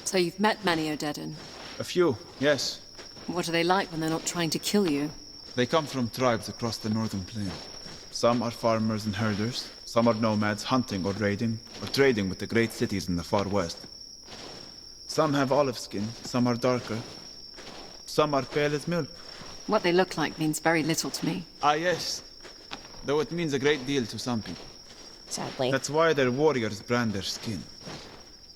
So you've met many Odedan. A few, yes. What are they like when they're not trying to kill you? They come from tribes across the northern plain. Some are farmers and herders, some are nomads hunting or raiding, or trading with the great cities in the far west. Some have olive skin, some are darker. Some are pale as milk. What they look like means very little to me. Ah, yes. Though it means a great deal to some people. Sadly. That's why their warriors brand their skin.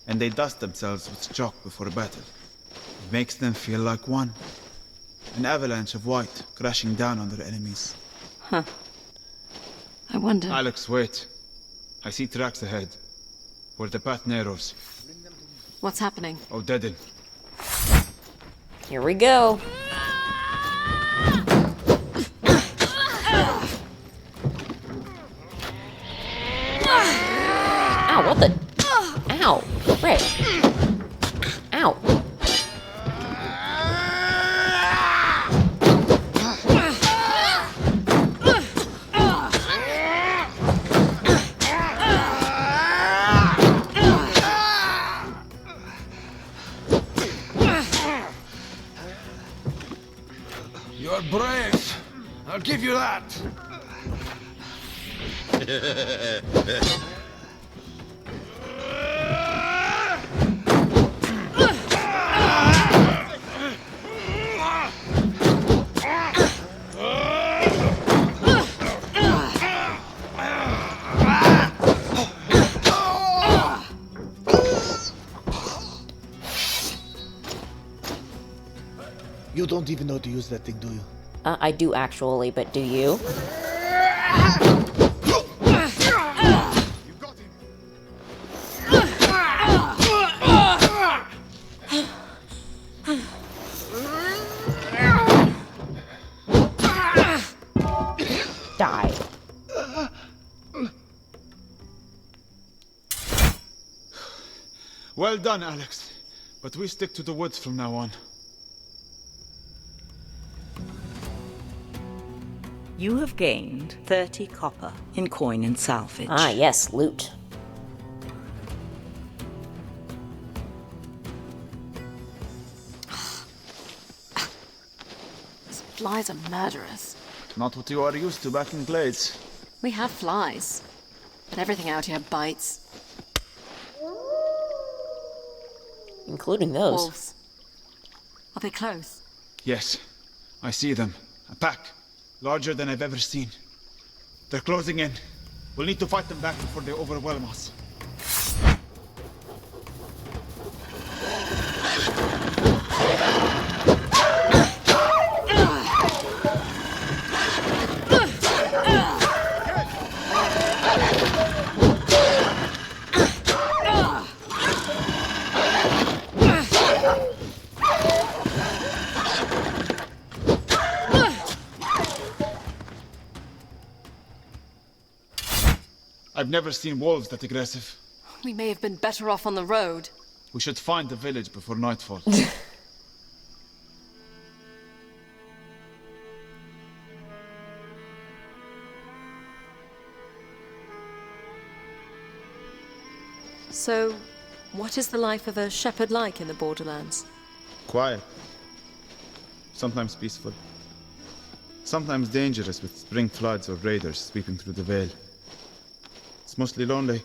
And they dust themselves with chalk before battle. It makes them feel like one. An avalanche of white crashing down on their enemies. Huh. I wonder... Alex, wait. I see tracks ahead. Where the path narrows. What's happening? Odedan. Here we go. Ow, what the? Ow. Right. Ow. You're brave. I'll give you that. You don't even know how to use that thing, do you? I do actually, but do you? Die. Well done, Alex. But we stick to the woods from now on. You have gained 30 copper in coin and salvage. Ah, yes, loot. Flies are murderous. Not what you are used to back in Glades. We have flies, but everything out here bites. Including those. Wolves. Are they close? Yes, I see them. A pack. Larger than I've ever seen. They're closing in. We'll need to fight them back before they overwhelm us. I've never seen wolves that aggressive. We may have been better off on the road. We should find the village before nightfall. So, what is the life of a shepherd like in the Borderlands? Quiet. Sometimes peaceful. Sometimes dangerous with spring floods or raiders sweeping through the Vale. It's mostly lonely.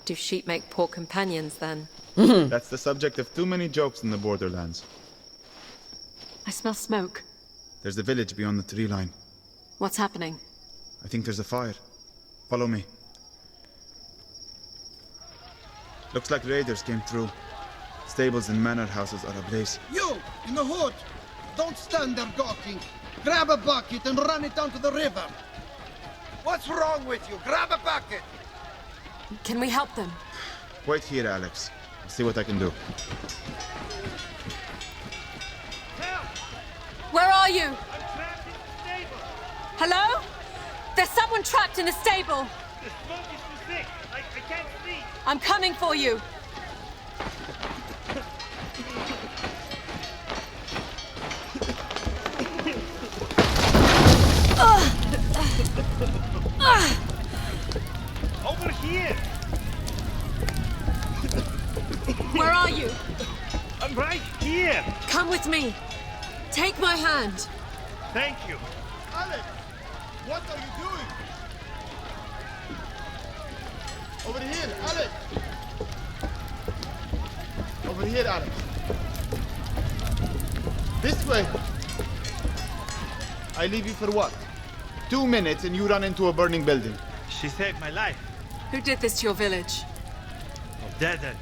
Do sheep make poor companions, then? That's the subject of too many jokes in the Borderlands. I smell smoke. There's a village beyond the tree line. What's happening? I think there's a fire. Follow me. Looks like raiders came through. Stables and manor houses are ablaze. You, in the hood! Don't stand there gawking! Grab a bucket and run it down to the river! What's wrong with you? Grab a bucket! Can we help them? Wait here, Alex. I'll see what I can do. Where are you? I'm trapped in the stable. Hello? There's someone trapped in the stable. The smoke is too thick. I can't see. I'm coming for you. Over here. Where are you? I'm right here. Come with me. Take my hand. Thank you. Alex, what are you doing? Over here, Alex. Over here, Alex. This way. I leave you for what? 2 minutes and you run into a burning building. She saved my life. Who did this to your village? Dead.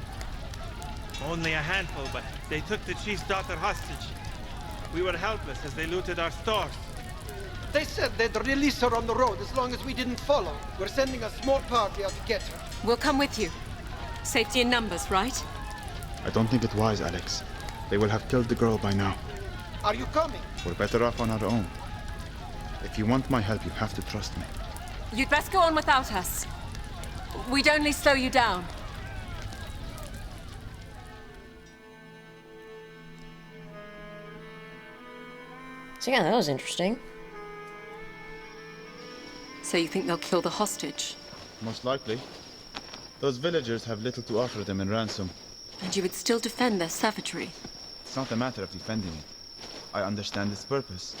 Only a handful, but they took the chief's daughter hostage. We were helpless as they looted our stores. They said they'd release her on the road as long as we didn't follow. We're sending a small party out to get her. We'll come with you. Safety in numbers, right? I don't think it's wise, Alex. They will have killed the girl by now. Are you coming? We're better off on our own. If you want my help, you have to trust me. You'd best go on without us. We'd only slow you down. So yeah, that was interesting. So you think they'll kill the hostage? Most likely. Those villagers have little to offer them in ransom. And you would still defend their savagery? It's not a matter of defending it. I understand its purpose.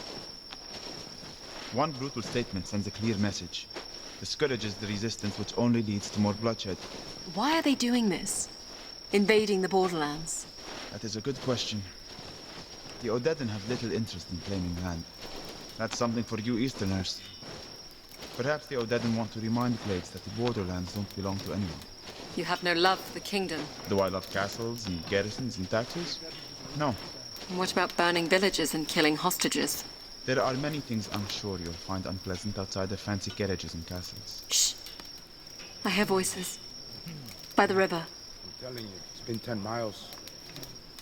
One brutal statement sends a clear message. Discourages the resistance, which only leads to more bloodshed. Why are they doing this? Invading the Borderlands? That is a good question. The Odedan have little interest in claiming land. That's something for you Easterners. Perhaps the Odedan want to remind Glades that the Borderlands don't belong to anyone. You have no love for the kingdom. Do I love castles and garrisons and taxes? No. And what about burning villages and killing hostages? There are many things I'm sure you'll find unpleasant outside the fancy carriages and castles. Shh. I hear voices. By the river. I'm telling you, it's been 10 miles.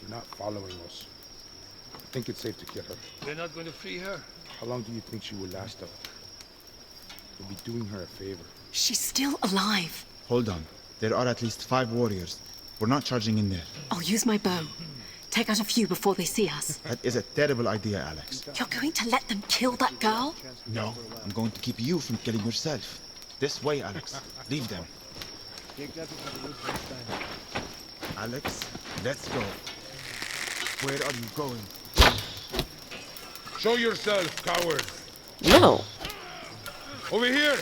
You're not following us. I think it's safe to kill her. They're not going to free her. How long do you think she will last up? We'll be doing her a favor. She's still alive. Hold on. There are at least 5 warriors. We're not charging in there. I'll use my bow. Take out a few before they see us. That is a terrible idea, Alex. You're going to let them kill that girl? No, I'm going to keep you from killing yourself. This way, Alex. Leave them. Alex, let's go. Where are you going? Show yourself, coward. No. Over here.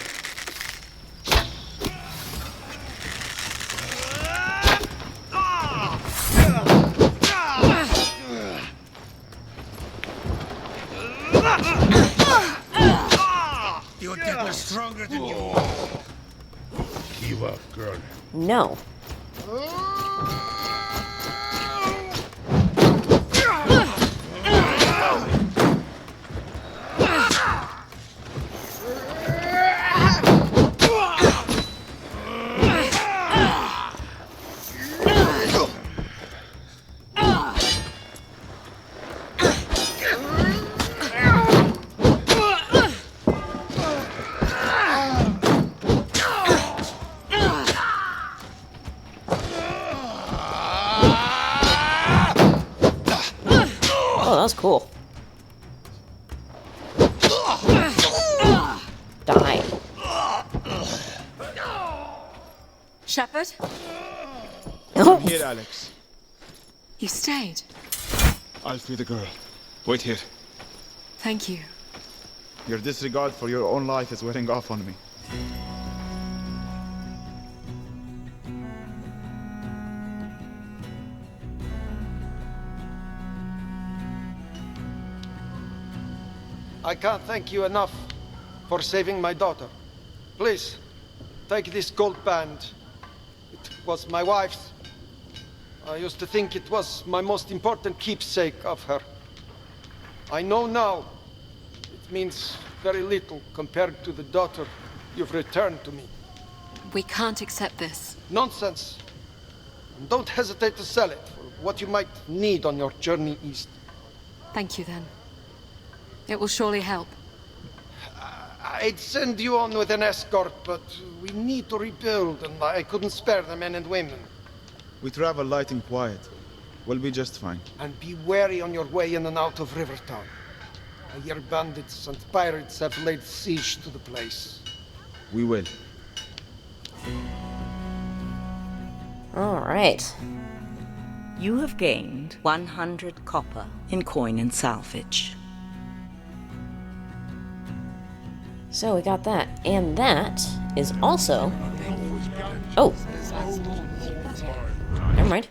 Your dad was stronger than you. Give up, girl. No. Oh, that was cool. Die. Shepherd? I'm here, Alex. You stayed. I'll free the girl. Wait here. Thank you. Your disregard for your own life is wearing off on me. I can't thank you enough for saving my daughter. Please, take this gold band. It was my wife's. I used to think it was my most important keepsake of her. I know now it means very little compared to the daughter you've returned to me. We can't accept this. Nonsense. And don't hesitate to sell it for what you might need on your journey east. Thank you, then. It will surely help. I'd send you on with an escort, but we need to rebuild, and I couldn't spare the men and women. We travel light and quiet. We'll be just fine. And be wary on your way in and out of Rivertown. I hear bandits and pirates have laid siege to the place. We will. All right. You have gained 100 copper in coin and salvage. So we got that. And that is also... Oh. Never mind.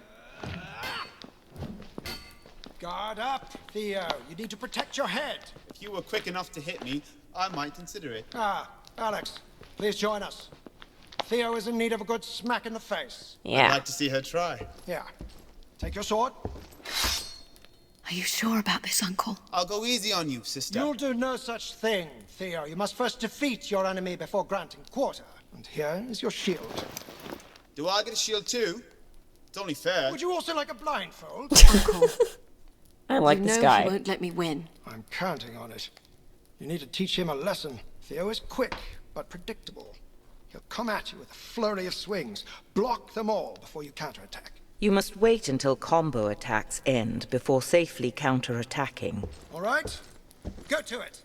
Guard up, Theo. You need to protect your head. If you were quick enough to hit me, I might consider it. Ah, Alex, please join us. Theo is in need of a good smack in the face. Yeah. I'd like to see her try. Yeah. Take your sword. Are you sure about this, Uncle? I'll go easy on you, sister. You'll do no such thing, Theo. You must first defeat your enemy before granting quarter. And here is your shield. Do I get a shield too? It's only fair. Would you also like a blindfold? Uncle. I like this guy. You won't let me win. I'm counting on it. You need to teach him a lesson. Theo is quick, but predictable. He'll come at you with a flurry of swings. Block them all before you counterattack. You must wait until combo attacks end before safely counterattacking. All right? Go to it.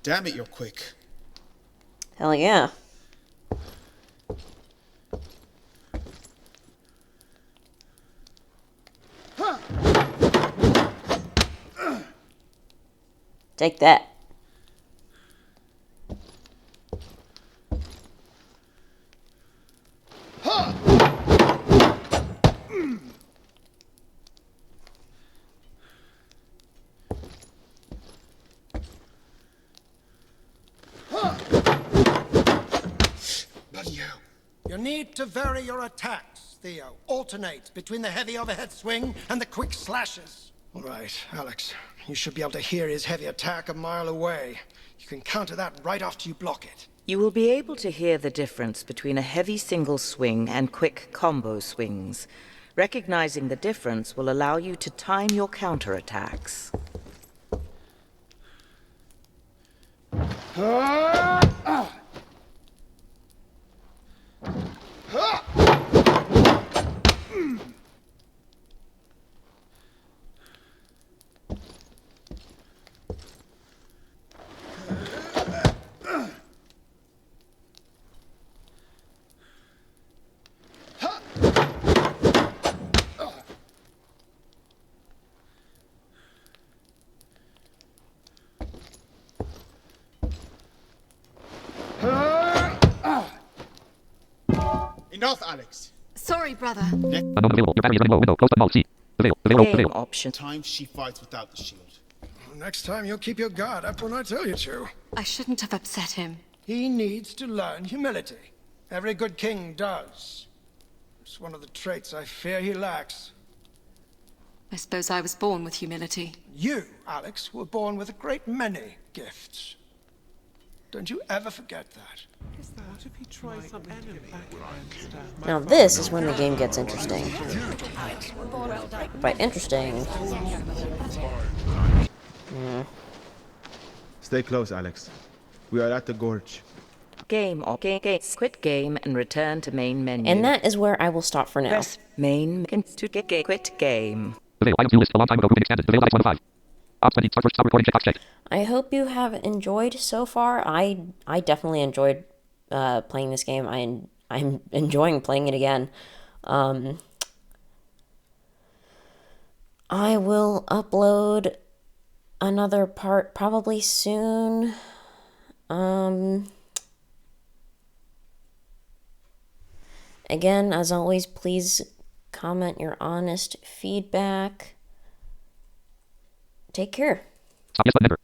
Damn it, you're quick. Hell yeah. Take that. You need to vary your attacks, Theo. Alternate between the heavy overhead swing and the quick slashes. All right, Alex. You should be able to hear his heavy attack a mile away. You can counter that right after you block it. You will be able to hear the difference between a heavy single swing and quick combo swings. Recognizing the difference will allow you to time your counterattacks. Enough, Alex. Sorry, brother. Game option. Time she fights without the shield. Next time you'll keep your guard up when I tell you to. I shouldn't have upset him. He needs to learn humility. Every good king does. It's one of the traits I fear he lacks. I suppose I was born with humility. You, Alex, were born with a great many gifts. Don't you ever forget that. What if he tries some enemy back? Now this is when the game gets interesting. By interesting... Stay close, Alex. We are at the gorge. Game. Quit game and return to main menu. And that is where I will stop for now. Press main to quit game. I hope you have enjoyed so far. I definitely enjoyed playing this game. I'm enjoying playing it again. I will upload another part probably soon. Again, as always, please comment your honest feedback. Take care. Stop, yes, but never.